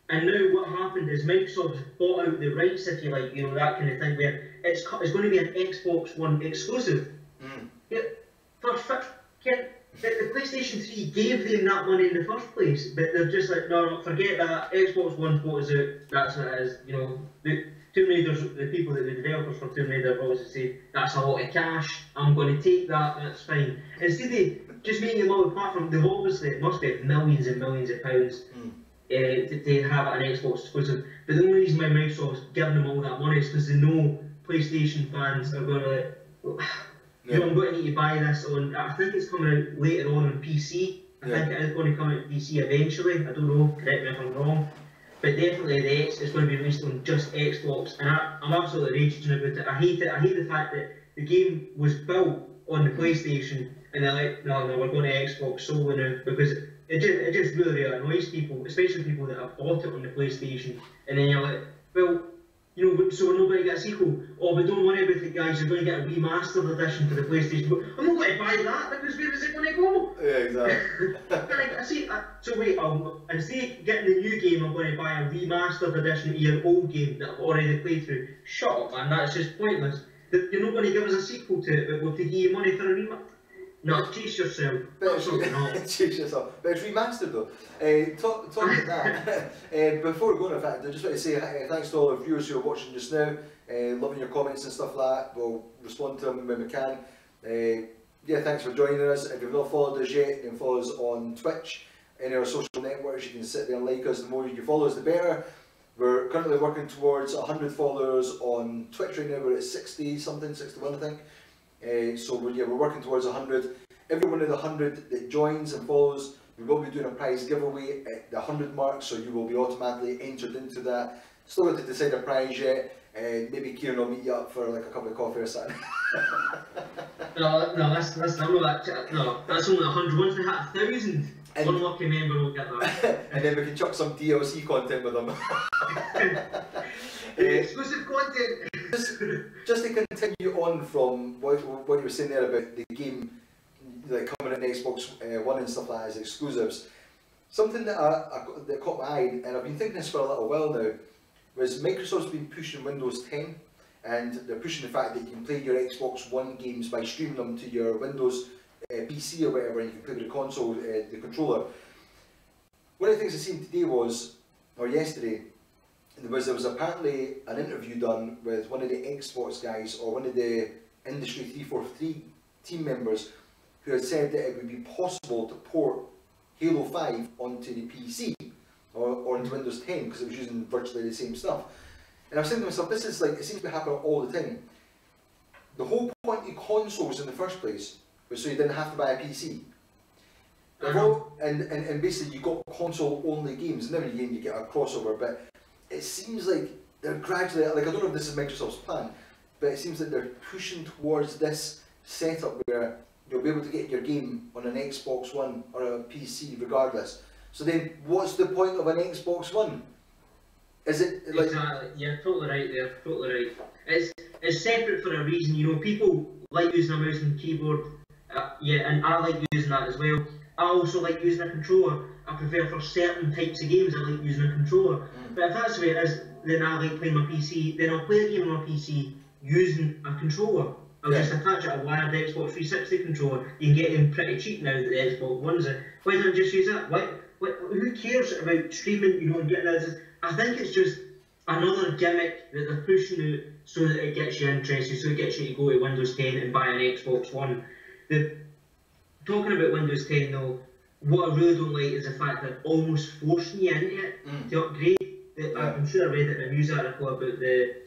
S1: And now what happened is Microsoft bought out the rights, if you like, you know, that kind of thing, where it's going to be an Xbox One exclusive. The PlayStation 3 gave them that money in the first place, but they're just like, no, forget that, Xbox One bought us out, that's what it is, you know. Tomb Raiders, the people that the developers for Tomb Raider always say, that's a lot of cash, I'm going to take that, that's fine. Instead of just making a multi-platform, they've obviously, it must be millions and millions of pounds to have an Xbox exclusive. But the only reason why Microsoft's giving them all that money is because they know PlayStation fans are going to like, you know, I'm going to need to buy this on, I think it's coming out later on PC. I think it is going to come out on PC eventually, I don't know, correct me if I'm wrong. But definitely it's going to be released on just Xbox, and I'm absolutely raging about it. I hate the fact that the game was built on the PlayStation, and they're like, no, we're going to Xbox solely now, because it just really annoys people, especially people that have bought it on the PlayStation, and then you're like, well, you know, so we're not going to get a sequel. Oh, but don't worry about it, guys, you're going to get a remastered edition for the PlayStation. But I'm not going to buy that, because where is it going to go?
S2: Yeah, exactly.
S1: So wait, instead of getting the new game, I'm going to buy a remastered edition of your old game that I've already played through. Shut up, man, that's just pointless. You're not going to give us a sequel to it, but we'll give you money for a remaster. No, chase yourself.
S2: Chase yourself. But it's remastered though. Talking about that, before we go on, in fact, I just want to say thanks to all our viewers who are watching just now, loving your comments and stuff like that. We'll respond to them when we can. Thanks for joining us. If you've not followed us yet, you can follow us on Twitch, any of our social networks. You can sit there and like us. The more you follow us, the better. We're currently working towards 100 followers on Twitch right now. We're at 60 something, 61 I think. So we're working towards 100. Every one of the 100 that joins and follows, we will be doing a prize giveaway at the 100 mark, so you will be automatically entered into that. Still not to decide a prize yet. Maybe Kieran will meet you up for like a cup of coffee or something.
S1: No, that's only 100. Once we hit 1,000, one lucky member will get that.
S2: And then we can chuck some DLC content with them.
S1: Exclusive content!
S2: Just to continue on from what you were saying there about the game like coming in Xbox One and stuff like that as exclusives, something that that caught my eye, and I've been thinking this for a little while now, was Microsoft's been pushing Windows 10, and they're pushing the fact that you can play your Xbox One games by streaming them to your Windows PC or whatever, and you can play with the console, the controller. One of the things I seen today was, or yesterday, there was apparently an interview done with one of the Xbox guys or one of the Industry 343 team members who had said that it would be possible to port Halo 5 onto the PC or onto Windows 10 because it was using virtually the same stuff. And I was thinking to myself, this is like, it seems to be happening all the time. The whole point of consoles in the first place was so you didn't have to buy a PC. And basically you got console only games, and every game you get a crossover, but it seems like they're gradually, like I don't know if this is Microsoft's plan, but it seems like they're pushing towards this setup where you'll be able to get your game on an Xbox One or a PC regardless. So then what's the point of an Xbox One? Is it like...
S1: Exactly, you're totally right there, totally right. It's separate for a reason, you know, people like using a mouse and keyboard, yeah, and I like using that as well. I also like using a controller. I prefer for certain types of games I like using a controller. But if that's the way it is, then I like playing my PC, then I'll play a game on my PC using a controller. I'll just attach a wired Xbox 360 controller. You can get them pretty cheap now that the Xbox One's it. Why don't I just use that? Who cares about streaming, you know, and getting this? I think it's just another gimmick that they're pushing out so that it gets you interested, so it gets you to go to Windows 10 and buy an Xbox One. Talking about Windows 10 though, what I really don't like is the fact that almost forcing you into it to upgrade. I'm sure I read it in a news article about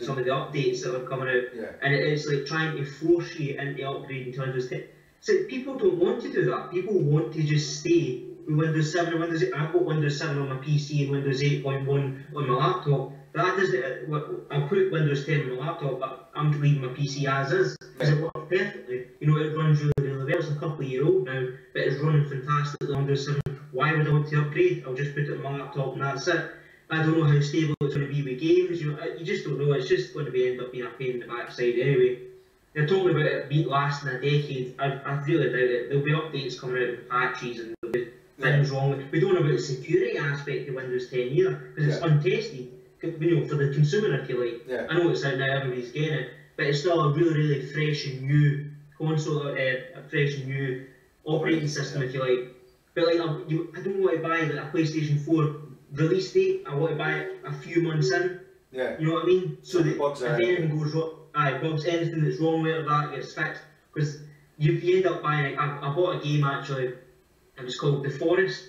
S1: some of the updates that are coming out, and it's like trying to force you into upgrading to Windows 10. So people don't want to do that. People want to just stay with Windows 7 and Windows 8. I've got Windows 7 on my PC and Windows 8.1 on my laptop. That doesn't. I'll put Windows 10 on my laptop, but I'm leaving my PC as is because it works perfectly. You know, it runs really well. It's a couple of years old now, but it's running fantastically on Windows 7. Why would I want to upgrade? I'll just put it on my laptop and that's it. I don't know how stable it's going to be with games. You know, you just don't know. It's just going to end up being a pain in the backside anyway. They're talking about it lasting a decade. I really doubt it. There'll be updates coming out with patches and there'll be things wrong with it. We don't know about the security aspect of Windows 10 either because it's untested. You know, for the consumer, if you like. I know it's out now, everybody's getting it, but it's still a really fresh and new console, a fresh and new operating system, if you like. But like, I don't want to buy like a PlayStation 4 release date. I want to buy it a few months in. You know what I mean? So that if anything goes wrong, anything that's wrong with it, that gets fixed. Because you end up buying it. I bought a game actually. It was called The Forest,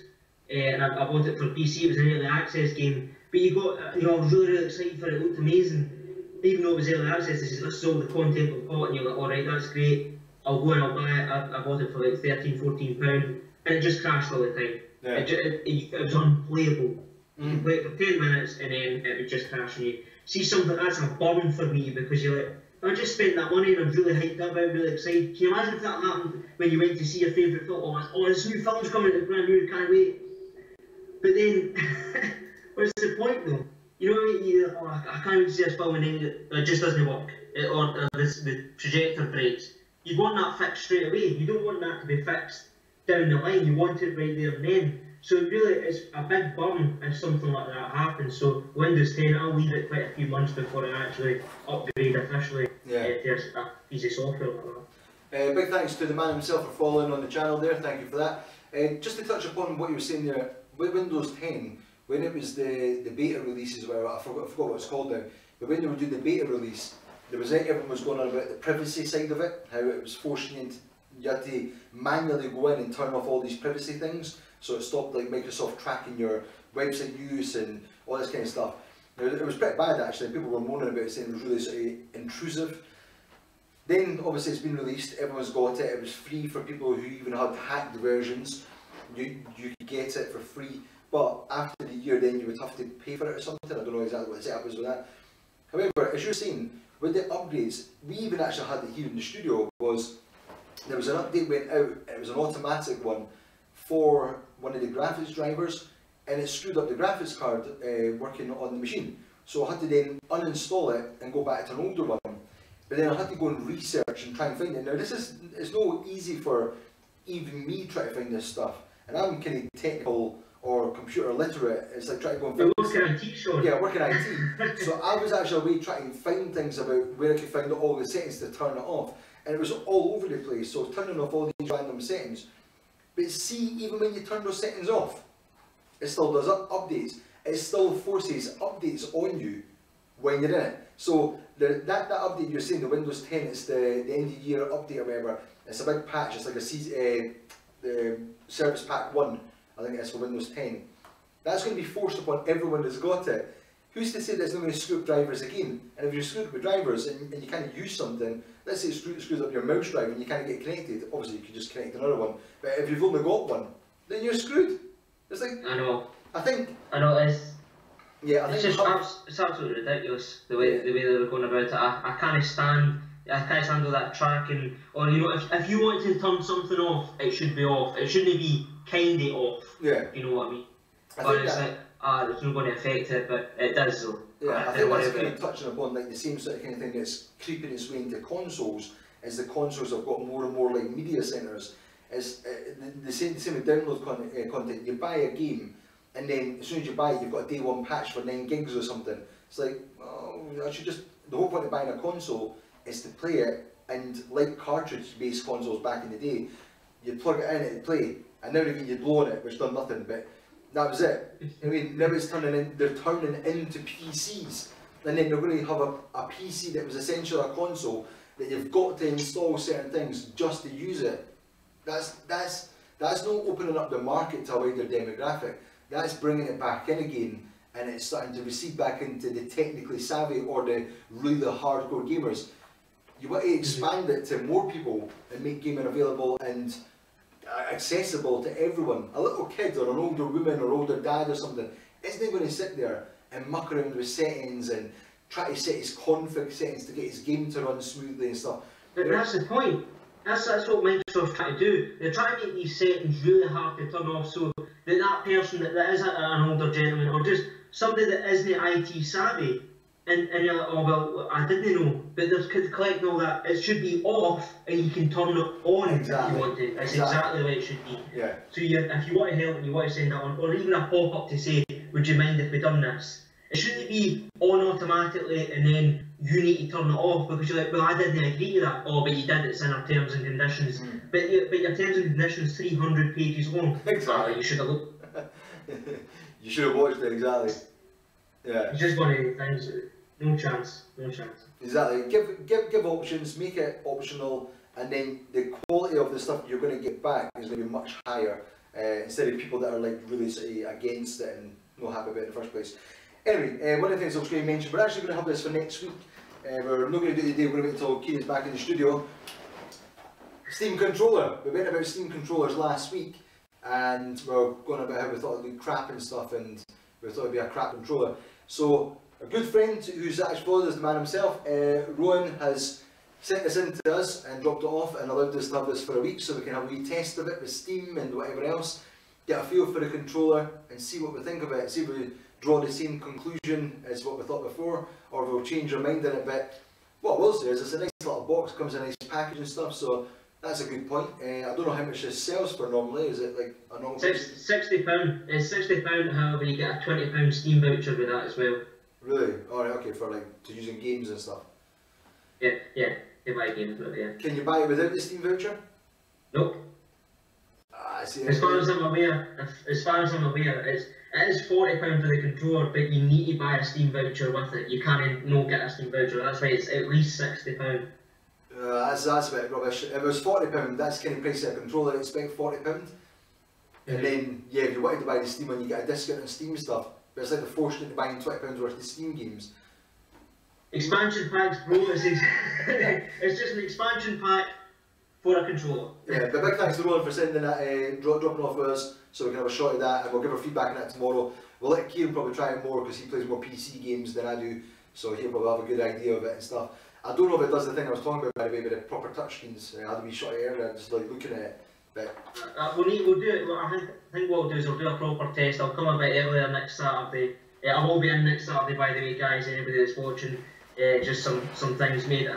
S1: and I bought it for PC. It was an early access game. But you know, I was really excited for it. It looked amazing. Even though it was early access, this is all the content we've got, and you're like, alright, that's great. I'll go and I'll buy it. I bought it for like £13–14, and it just crashed all the time. It was unplayable. You can play it for 10 minutes and then it would just crash on you. See something that's a burn for me because you're like, I just spent that money and I'm really hyped up, I'm really excited. Can you imagine if that happened when you went to see your favourite film? Oh, this new film's coming, it's brand new, can't wait. But then, what's the point though? You know what I mean? I can't wait to see this film and then it just doesn't work. Or the trajectory breaks. You want that fixed straight away. You don't want that to be fixed down the line. You want it right there and then. So really, it's a big burn if something like that happens. So Windows 10, I'll leave it quite a few months before I actually upgrade officially to a piece of software like that.
S2: Big thanks to the man himself for following on the channel there. Thank you for that. Just to touch upon what you were saying there, with Windows 10, when it was the beta releases, where I forgot what it's called now, but when they were doing the beta release, there was everyone was going on about the privacy side of it, how it was forcing you into, you had to manually go in and turn off all these privacy things. So it stopped like Microsoft tracking your website use and all this kind of stuff. It was pretty bad actually. People were moaning about it, saying it was really sort of intrusive. Then obviously it's been released, everyone's got it, it was free for people who even had hacked versions. You could get it for free, but after the year then you would have to pay for it or something. I don't know exactly what the setup is with that. However, as you're saying, with the upgrades, we even actually had it here in the studio, was there was an update went out, it was an automatic one for one of the graphics drivers, and it screwed up the graphics card working on the machine. So I had to then uninstall it and go back to an older one. But then I had to go and research and try and find it. Now it's no easy for even me trying to find this stuff. And I'm kind of technical or computer literate. It's like trying to go and find
S1: work in IT, Sean.
S2: Yeah, I work in IT. So I was actually away trying to find things about where I could find all the settings to turn it off. And it was all over the place. So turning off all these random settings. But see, even when you turn those settings off, it still does updates. It still forces updates on you when you're in it. So that update you're saying, the Windows 10, it's the end of year update or whatever. It's a big patch. It's like the Service Pack 1, I think it's for Windows 10. That's going to be forced upon everyone that's got it. Who's to say that it's not going to screw up drivers again? And if you're screwed up with drivers and you can't use something, let's say it screws up your mouse drive and you can't get connected, obviously you could just connect another one. But if you've only got one, then you're screwed. It's like,
S1: I know.
S2: I know,
S1: it's absolutely ridiculous the way they were going about it. I can't stand all that tracking. Or if you want to turn something off, it should be off. It shouldn't be kinda off.
S2: Yeah.
S1: You know what I mean? It's not going to affect it, but it does though.
S2: Yeah, I think that's kind of touching upon like the same sort of kind of thing that's creeping its way into consoles. As the consoles have got more and more like media centres. It's the same with download content. You buy a game, and then as soon as you buy it, you've got a day one patch for 9 gigs or something. It's like, oh, I should just. The whole point of buying a console is to play it, and like cartridge-based consoles back in the day, you'd plug it in, it'd play, and now again you'd blow on it, which done nothing. But that was it. I mean, now it's they're turning into PCs, and then they're going to have a PC that was essentially a console that you've got to install certain things just to use it. That's not opening up the market to a wider demographic. That's bringing it back in again, and it's starting to recede back into the technically savvy or the really hardcore gamers. You want to expand it to more people and make gaming available and accessible to everyone. A little kid or an older woman or older dad or something isn't going to sit there and muck around with settings and try to set his config settings to get his game to run smoothly and stuff.
S1: But that's the point. That's what Microsoft's trying to do. They're trying to make these settings really hard to turn off so that person that is an older gentleman or just somebody that isn't IT savvy and you're like, oh well, I didn't know, but they're collecting all that. It should be off and you can turn it on if you want to. That's exactly the way it should be.
S2: Yeah.
S1: So if you want to help and you want to send that on, or even a pop-up to say, would you mind if we done this? It shouldn't be on automatically and then you need to turn it off because you're like, well, I didn't agree to that. Oh, but you did, it's in our terms and conditions. But your terms and conditions 300 pages long.
S2: Exactly.
S1: You should have looked.
S2: You should have watched it, exactly. Yeah.
S1: It's just one of the things, no chance.
S2: Exactly. Give options, make it optional, and then the quality of the stuff you're going to get back is going to be much higher instead of people that are like really sort of against it and not happy about it in the first place. Anyway, one of the things I was going to mention, we're actually going to have this for next week. We're not going to do it today, we're going to wait until Keenan's back in the studio. Steam controller. We went about Steam controllers last week, and we're going about how we thought it'd be crap and stuff, and we thought it'd be a crap controller. So, a good friend who's actually followed us, the man himself, Rowan, has sent this in to us and dropped it off and allowed us to have this for a week so we can have a wee test of it with Steam and whatever else, get a feel for the controller and see what we think of it, see if we draw the same conclusion as what we thought before, or we'll change our mind in it. But what I will say is it's a nice little box, comes in a nice package and stuff, so that's a good point. I don't know how much this sells for normally. Is it like a normal?
S1: £60. It's £60. However, you get a £20 Steam voucher with that as well.
S2: Really? Alright, okay, for like to use in games and stuff.
S1: Yeah, you buy games with it. Yeah.
S2: Can you buy it without the Steam voucher?
S1: Nope.
S2: I see.
S1: As far as I'm aware, it is £40 for the controller, but you need to buy a Steam voucher with it. You can't not get a Steam voucher. That's why it's at least £60.
S2: That's a bit rubbish. If it was £40, that's kind of price of a controller. I expect £40. And then, yeah, if you wanted to buy the Steam one, you get a discount on Steam stuff. But it's like the forced into buying £20 worth of Steam games.
S1: Expansion packs, bro. It's just an expansion pack for a controller.
S2: Yeah, but big thanks to Roland for sending that, dropping off with us, so we can have a shot at that, and we'll give our feedback on that tomorrow. We'll let Kieran probably try it more because he plays more PC games than I do, so he'll probably have a good idea of it and stuff. I don't know if it does the thing I was talking about, by the way, with the proper touchscreens. I had a wee shot earlier, just like looking at it. But
S1: we'll do it. Well, I think what we'll do is we'll do a proper test. I'll come a bit earlier next Saturday. I will be in next Saturday, by the way, guys. Anybody that's watching, just some things made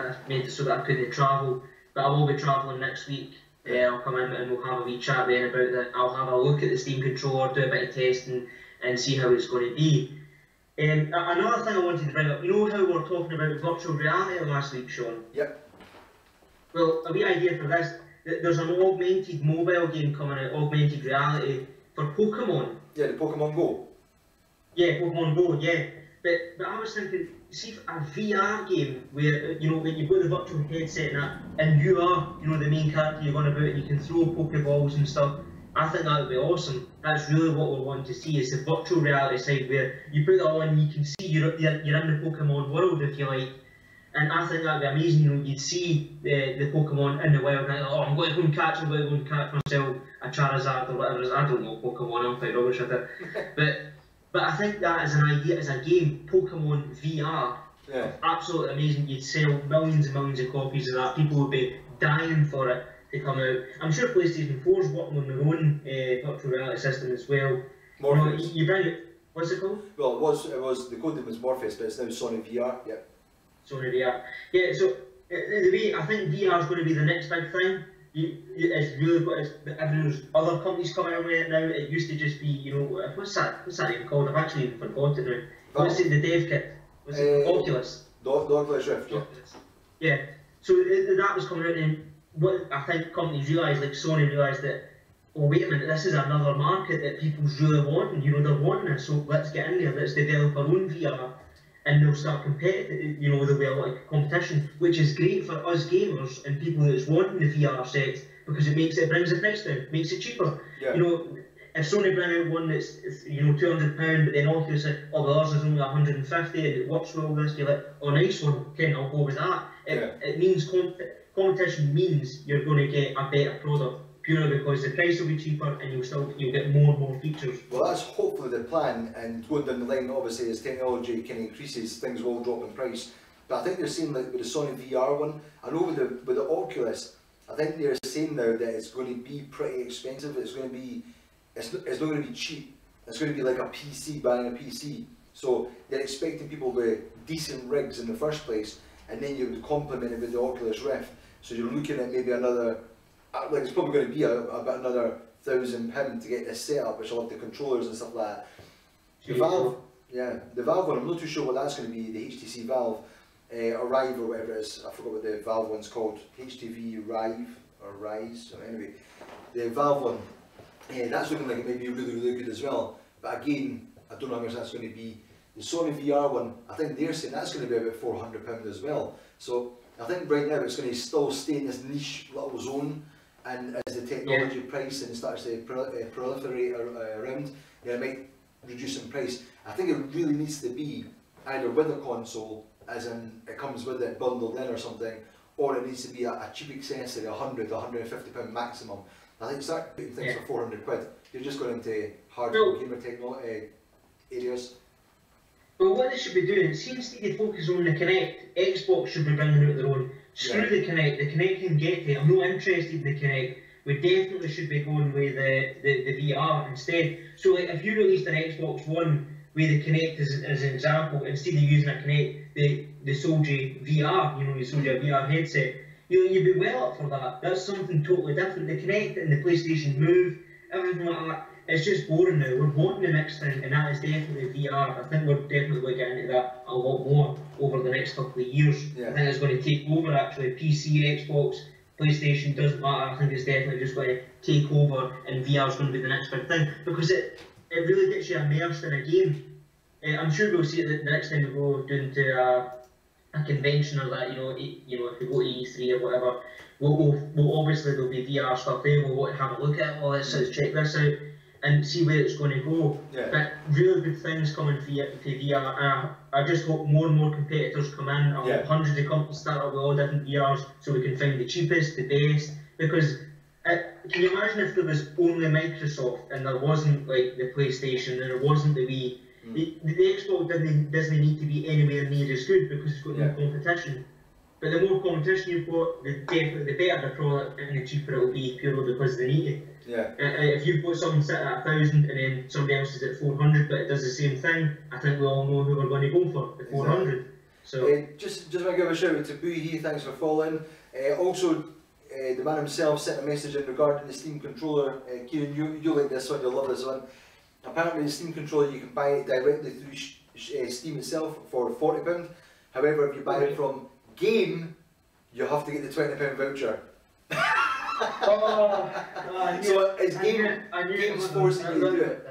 S1: so that I couldn't travel. But I will be travelling next week. I'll come in and we'll have a wee chat then about that. I'll have a look at the Steam controller, do a bit of testing, and see how it's going to be. Another thing I wanted to bring up, you know how we were talking about virtual reality last week, Sean?
S2: yep.
S1: Well, a wee idea for this. There's an augmented mobile game coming out, augmented reality, for Pokemon.
S2: Yeah, the Pokemon Go.
S1: Yeah, Pokemon Go, yeah. But I was thinking, see a VR game where, you know, when you've got the virtual headset and you are, you know, the main character you're going about and you can throw Pokeballs and stuff, I think that would be awesome. That's really what we're wanting to see, is the virtual reality side where you put that on and you can see you're in the Pokemon world, if you like. And I think that would be amazing. You know, you'd see the Pokemon in the wild and like, oh, I'm going to go and catch myself a Charizard or whatever it is. I don't know Pokemon, I'm quite rubbish at it. But I think that as an idea, as a game, Pokemon VR,
S2: Yeah.
S1: absolutely amazing. You'd sell millions and millions of copies of that. People would be dying for it to come out. I'm sure PlayStation 4's working on their own virtual reality system as well.
S2: Morpheus.
S1: You bring it. What's it called?
S2: Well, it was the code name was Morpheus, but it's now Sony VR. Yep.
S1: Sony VR. Yeah. So the way I think VR is going to be the next big thing. It's really got. There's other companies coming out with it now. It used to just be, you know, what's that even called? I've actually even forgotten now. What's it? The dev kit. What's it? Oculus.
S2: The Oculus Rift. Yeah.
S1: Yeah. So that was coming out, and what I think companies realised, like Sony realised that, oh wait a minute, this is another market that people's really wanting. You know, they're wanting this, so let's get in there. Let's develop our own VR. And they'll start competing, you know, there'll be a lot of competition, which is great for us gamers and people that's wanting the VR sets, because it brings the price down, makes it cheaper.
S2: Yeah.
S1: You know, if Sony bring out one that's, you know, £200, but then Oculus said, oh well, ours is only 150 and it works for all this, you're like, oh nice one, Ken, I'll go with that. It means competition means you're going to get a better product, purely because the price will be cheaper and you'll get more and more features.
S2: Well, that's hopefully the plan, and going down the line, obviously, as technology kind of increases, things will drop in price. But I think they're saying, like with the Sony VR one, I know with the Oculus, I think they're saying now that it's going to be pretty expensive. It's going to be, it's not going to be cheap. It's going to be like a PC, buying a PC. So they're expecting people with decent rigs in the first place, and then you would complement it with the Oculus Rift. So you're looking at maybe another, like it's probably going to be about another £1,000 to get this set up, which will have the controllers and stuff like that. The Valve, yeah, the Valve one, I'm not too sure what that's going to be, the HTC Valve, Arrive or whatever it is, I forgot what the Valve one's called, HTV Rive, or Rise, so anyway, the Valve one, that's looking like it may be really, really good as well, but again, I don't know how much that's going to be. The Sony VR one, I think they're saying that's going to be about £400 as well, so I think right now it's going to still stay in this niche little zone, and as the technology price and starts to proliferate around, it might reduce in price. I think it really needs to be either with a console, as in it comes with it bundled in or something, or it needs to be a cheap accessory, £100 to £150 maximum. I think start putting things for £400, you're just going into hardcore gamer technology areas.
S1: Well, what they should be doing, see, instead they focus on the Kinect, Xbox should be bringing out their own. Screw the Kinect can get there. I'm not interested in the Kinect. We definitely should be going with the VR instead. So like, if you released an Xbox One with the Kinect as an example, instead of using a Kinect, they sold you VR, you know, they sold you a VR headset, you'd be well up for that. That's something totally different. The Kinect and the PlayStation Move, everything like that, it's just boring now. We're wanting the next thing, and that is definitely VR. I think we're definitely going to get into that a lot more over the next couple of years.
S2: Yeah.
S1: I think it's going to take over actually. PC, Xbox, PlayStation, doesn't matter. I think it's definitely just going to take over, and VR is going to be the next big thing, because it really gets you immersed in a game. I'm sure we'll see it the next time we go down to a convention or that, you know, if we go to E3 or whatever, we'll obviously there'll be VR stuff there. We'll want to have a look at it. Well, let's check this out. and see where it's going to go.
S2: Yeah.
S1: But really good things coming for VR, and I just hope more and more competitors come in. I hope hundreds of companies start up with all different VRs so we can find the cheapest, the best. Because can you imagine if there was only Microsoft and there wasn't like the PlayStation and there wasn't the Wii? The Xbox doesn't need to be anywhere near as good because it's got no competition. But the more competition you've got, the better the product and the cheaper it will be purely because they need it.
S2: Yeah.
S1: If you've got something sitting at 1,000 and then somebody else is at 400 but it does the same thing, I think we all know who we're going to go for, the 400. Exactly. So
S2: just want to give a shout out to Boohee, thanks for following. Also, the man himself sent a message in regarding the Steam controller. Kieran, you like this one, you'll love this one. Apparently the Steam controller, you can buy it directly through Steam itself for £40. However, if you buy it from Game, you have to get the £20 voucher. So it's Game's forcing you to do it.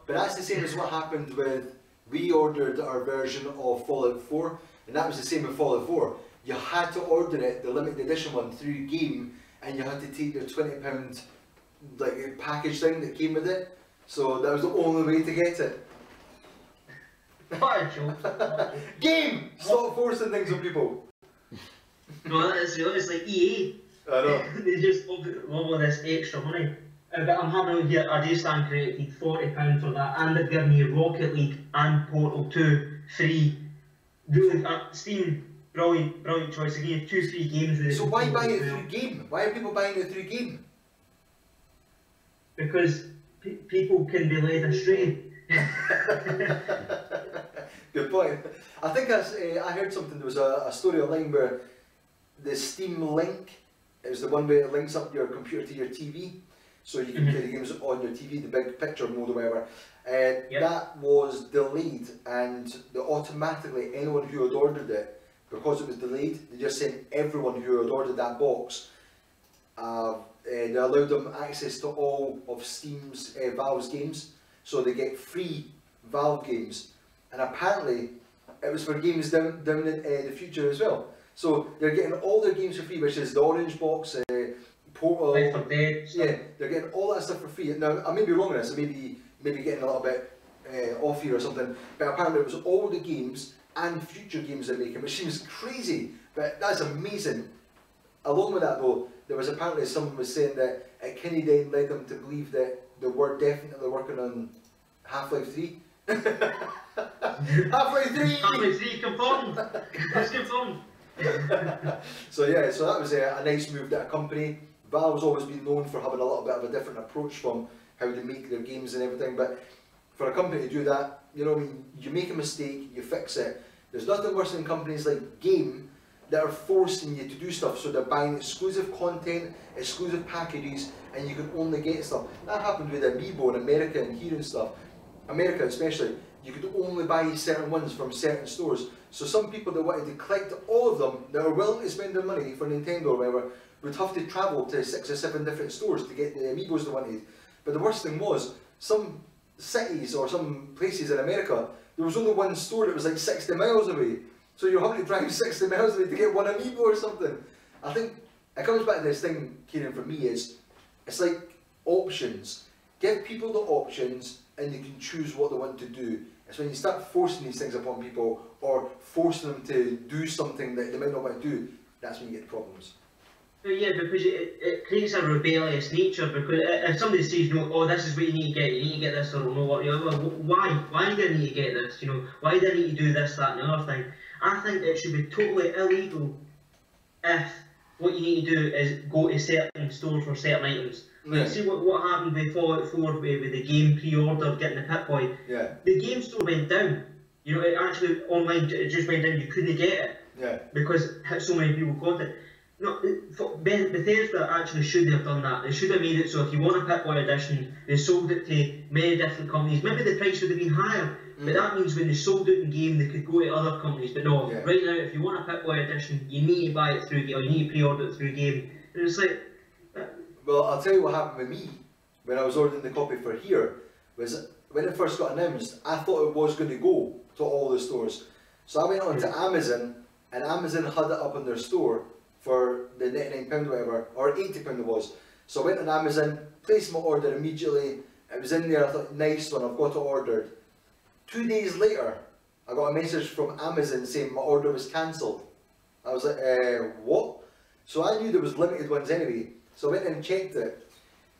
S2: But that's the same as what happened with, we ordered our version of Fallout 4, and that was the same with Fallout 4. You had to order it, the limited edition one, through Game, and you had to take their £20 like package thing that came with it. So that was the only way to get it.
S1: What a joke.
S2: Game! Stop forcing things on people.
S1: No, that is real. It's like EA.
S2: I know.
S1: They just love all this extra money. But I'm having on here, I do stand corrected, £40 for that, and they've given me Rocket League and Portal 2 free. Really, Steam, brilliant choice. They gave 2 free games with it.
S2: So why buy it through Game? Why are people buying it through Game?
S1: Because people can be led astray.
S2: Good point. I think I heard something, there was a story online where the Steam Link is the one where it links up your computer to your TV, so you can play the games on your TV, the big picture mode or whatever. That was delayed, and automatically anyone who had ordered it, because it was delayed, they just sent everyone who had ordered that box, they allowed them access to all of Steam's Valve's games, so they get free Valve games, and apparently it was for games down in the future as well. So they're getting all their games for free, which is the Orange Box, Portal.
S1: Left 4 Dead.
S2: Yeah, they're getting all that stuff for free. Now I may be wrong on this, I may be getting a little bit off here or something, but apparently it was all the games and future games they're making, which seems crazy, but that's amazing. Along with that though, there was apparently someone was saying that it kind of then led them to believe that they were definitely working on Half-Life 3. Half-Life 3!
S1: Half-Life 3 confirmed! That's confirmed!
S2: So yeah, so that was a nice move that a company. Valve's always been known for having a little bit of a different approach from how they make their games and everything, but for a company to do that, you know what I mean, you make a mistake, you fix it. There's nothing worse than companies like Game that are forcing you to do stuff, so they're buying exclusive content, exclusive packages, and you can only get stuff. That happened with Amiibo in America and here and stuff. America especially, you could only buy certain ones from certain stores. So some people that wanted to collect all of them, that are willing to spend their money for Nintendo or whatever, would have to travel to 6 or 7 different stores to get the Amiibos they wanted. But the worst thing was, some cities or some places in America, there was only one store that was like 60 miles away. So you're having to drive 60 miles away to get one Amiibo or something. I think it comes back to this thing, Kieran, for me is, it's like options. Give people the options and they can choose what they want to do. It's when you start forcing these things upon people or forcing them to do something that they might not want to do, that's when you get the problems.
S1: Yeah, because it creates a rebellious nature, because if somebody says, you know, oh, this is what you need to get this, or no, what, you know, why do I need to get this, you know, why do I need to do this, that and the other thing? I think it should be totally illegal if what you need to do is go to certain stores for certain items. Like, see what happened with Fallout 4 with the game pre-order, getting the Pip-Boy.
S2: Yeah.
S1: The game store went down. You know, it actually, online, it just went down, you couldn't get it.
S2: Yeah.
S1: Because so many people got it. No, Bethesda actually should have done that. They should have made it so if you want a Pip-Boy edition, they sold it to many different companies. Maybe the price would have been higher, but that means when they sold it in game, they could go to other companies. But no, right now, if you want a Pip-Boy edition, you need to buy it through game, or you need to pre-order it through game. And it's like...
S2: Well, I'll tell you what happened with me when I was ordering the copy for here, was when it first got announced, I thought it was going to go to all the stores. So I went on to Amazon, and Amazon had it up in their store for the £99 whatever, or £80 it was. So I went on Amazon, placed my order immediately, It was in there, I thought, nice one, I've got it ordered. 2 days later, I got a message from Amazon saying my order was cancelled. I was like, what? So I knew there was limited ones anyway, so I went in and checked it.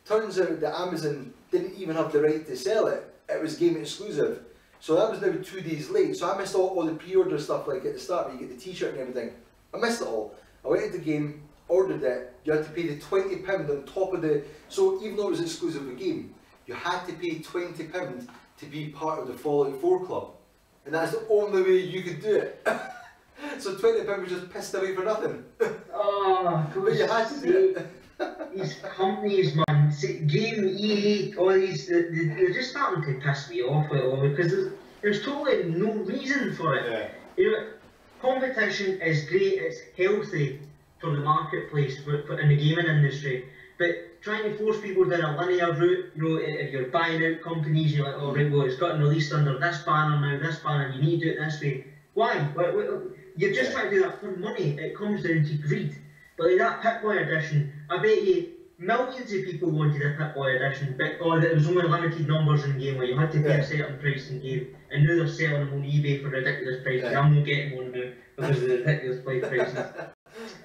S2: Turns out that Amazon didn't even have the right to sell it. It was game exclusive. So that was now 2 days late. So I missed all the pre-order stuff, like at the start where you get the t-shirt and everything. I missed it all. I went into the game, ordered it, you had to pay the £20 on top of the... So even though it was exclusive to the game, you had to pay £20 to be part of the Fallout 4 club. And that's the only way you could do it. So £20 was just pissed away for nothing.
S1: Oh,
S2: but you had to do it.
S1: These companies, man, Game, EA, all these, they're just starting to piss me off at all, because there's totally no reason for it.
S2: Yeah.
S1: You know, competition is great, it's healthy for the marketplace, for in the gaming industry, but trying to force people down a linear route, you know, if you're buying out companies, you're like, oh right, well it's gotten released under this banner now, this banner, you need to do it this way. Why? You're just trying to do that for money. It comes down to greed. But like that Pip-Boy edition, I bet you millions of people wanted a Pip-Boy edition, but there was only limited numbers in game where you had to pay a certain price in game, and now they're selling them on eBay for ridiculous prices.
S2: Yeah.
S1: I'm not getting one now because of the ridiculous prices.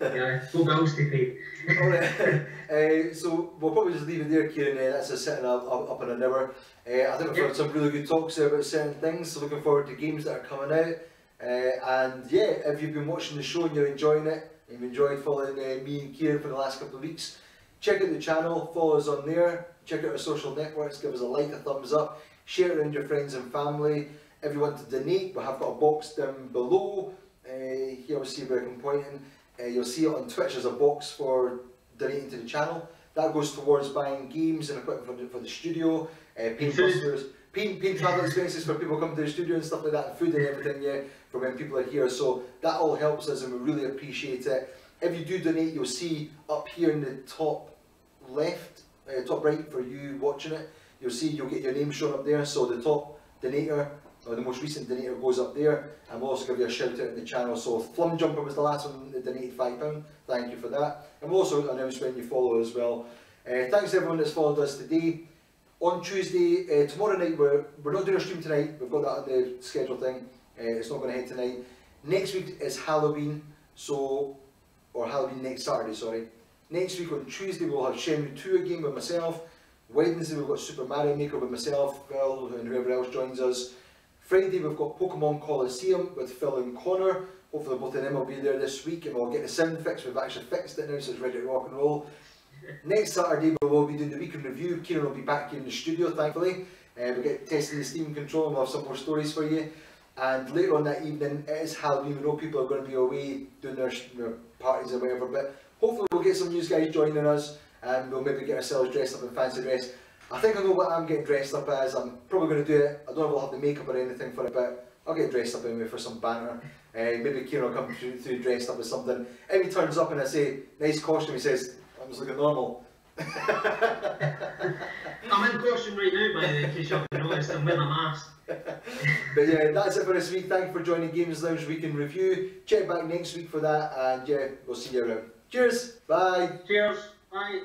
S1: Yeah, go bills to pay.
S2: Alright, so we'll probably just leave it there, Kieran. That's us sitting up in an hour. I think we've had some really good talks there about certain things, so looking forward to games that are coming out. And yeah, if you've been watching the show and you're enjoying it, and you've enjoyed following me and Kieran for the last couple of weeks, check out the channel, follow us on there, check out our social networks, give us a like, a thumbs up, share it around your friends and family. If you want to donate, we have got a box down below. Here we'll see where I can point in. You'll see it on Twitch, there's a box for donating to the channel. That goes towards buying games and equipment for the studio, paying customers, paying travel expenses for people coming to the studio and stuff like that, and food and everything, yeah, for when people are here. So that all helps us and we really appreciate it. If you do donate, you'll see up here in the top left, top right for you watching it, you'll get your name shown up there. So the top donator, or the most recent donator, goes up there, and we'll also give you a shout out in the channel. So Flum Jumper was the last one that donated £5, thank you for that. And we'll also announce when you follow as well. Thanks to everyone that's followed us today. On Tuesday, tomorrow night, we're not doing a stream tonight, we've got that on the schedule thing, it's not going to hit tonight. Next week is Halloween, or Halloween next Saturday, sorry. Next week on Tuesday we'll have Shenmue 2 again with myself. Wednesday we've got Super Mario Maker with myself, Phil, and whoever else joins us. Friday we've got Pokemon Coliseum with Phil and Connor. Hopefully both of them will be there this week, and we'll get the sound fixed. We've actually fixed it now, so it's ready to rock and roll. Next Saturday we will be doing the weekend review. Kieran will be back here in the studio, thankfully. We'll get testing the Steam control and we'll have some more stories for you. And later on that evening, it is Halloween. We know people are going to be away doing their parties or whatever, but hopefully we'll get some of you guys joining us, and we'll maybe get ourselves dressed up in fancy dress. I think I know what I'm getting dressed up as. I'm probably going to do it. I don't know if I'll have the makeup or anything for it, but I'll get dressed up anyway for some banter. Maybe Kieran will come through dressed up as something. If he turns up and I say, nice costume, he says, I'm just looking normal.
S1: I'm in costume right now, by the way, in case you haven't noticed. I'm wearing a mask.
S2: But yeah, that's it for this week. Thank you for joining Games Lounge Weekend Review. Check back next week for that, and yeah, we'll see you around. Cheers, bye.
S1: Cheers, bye.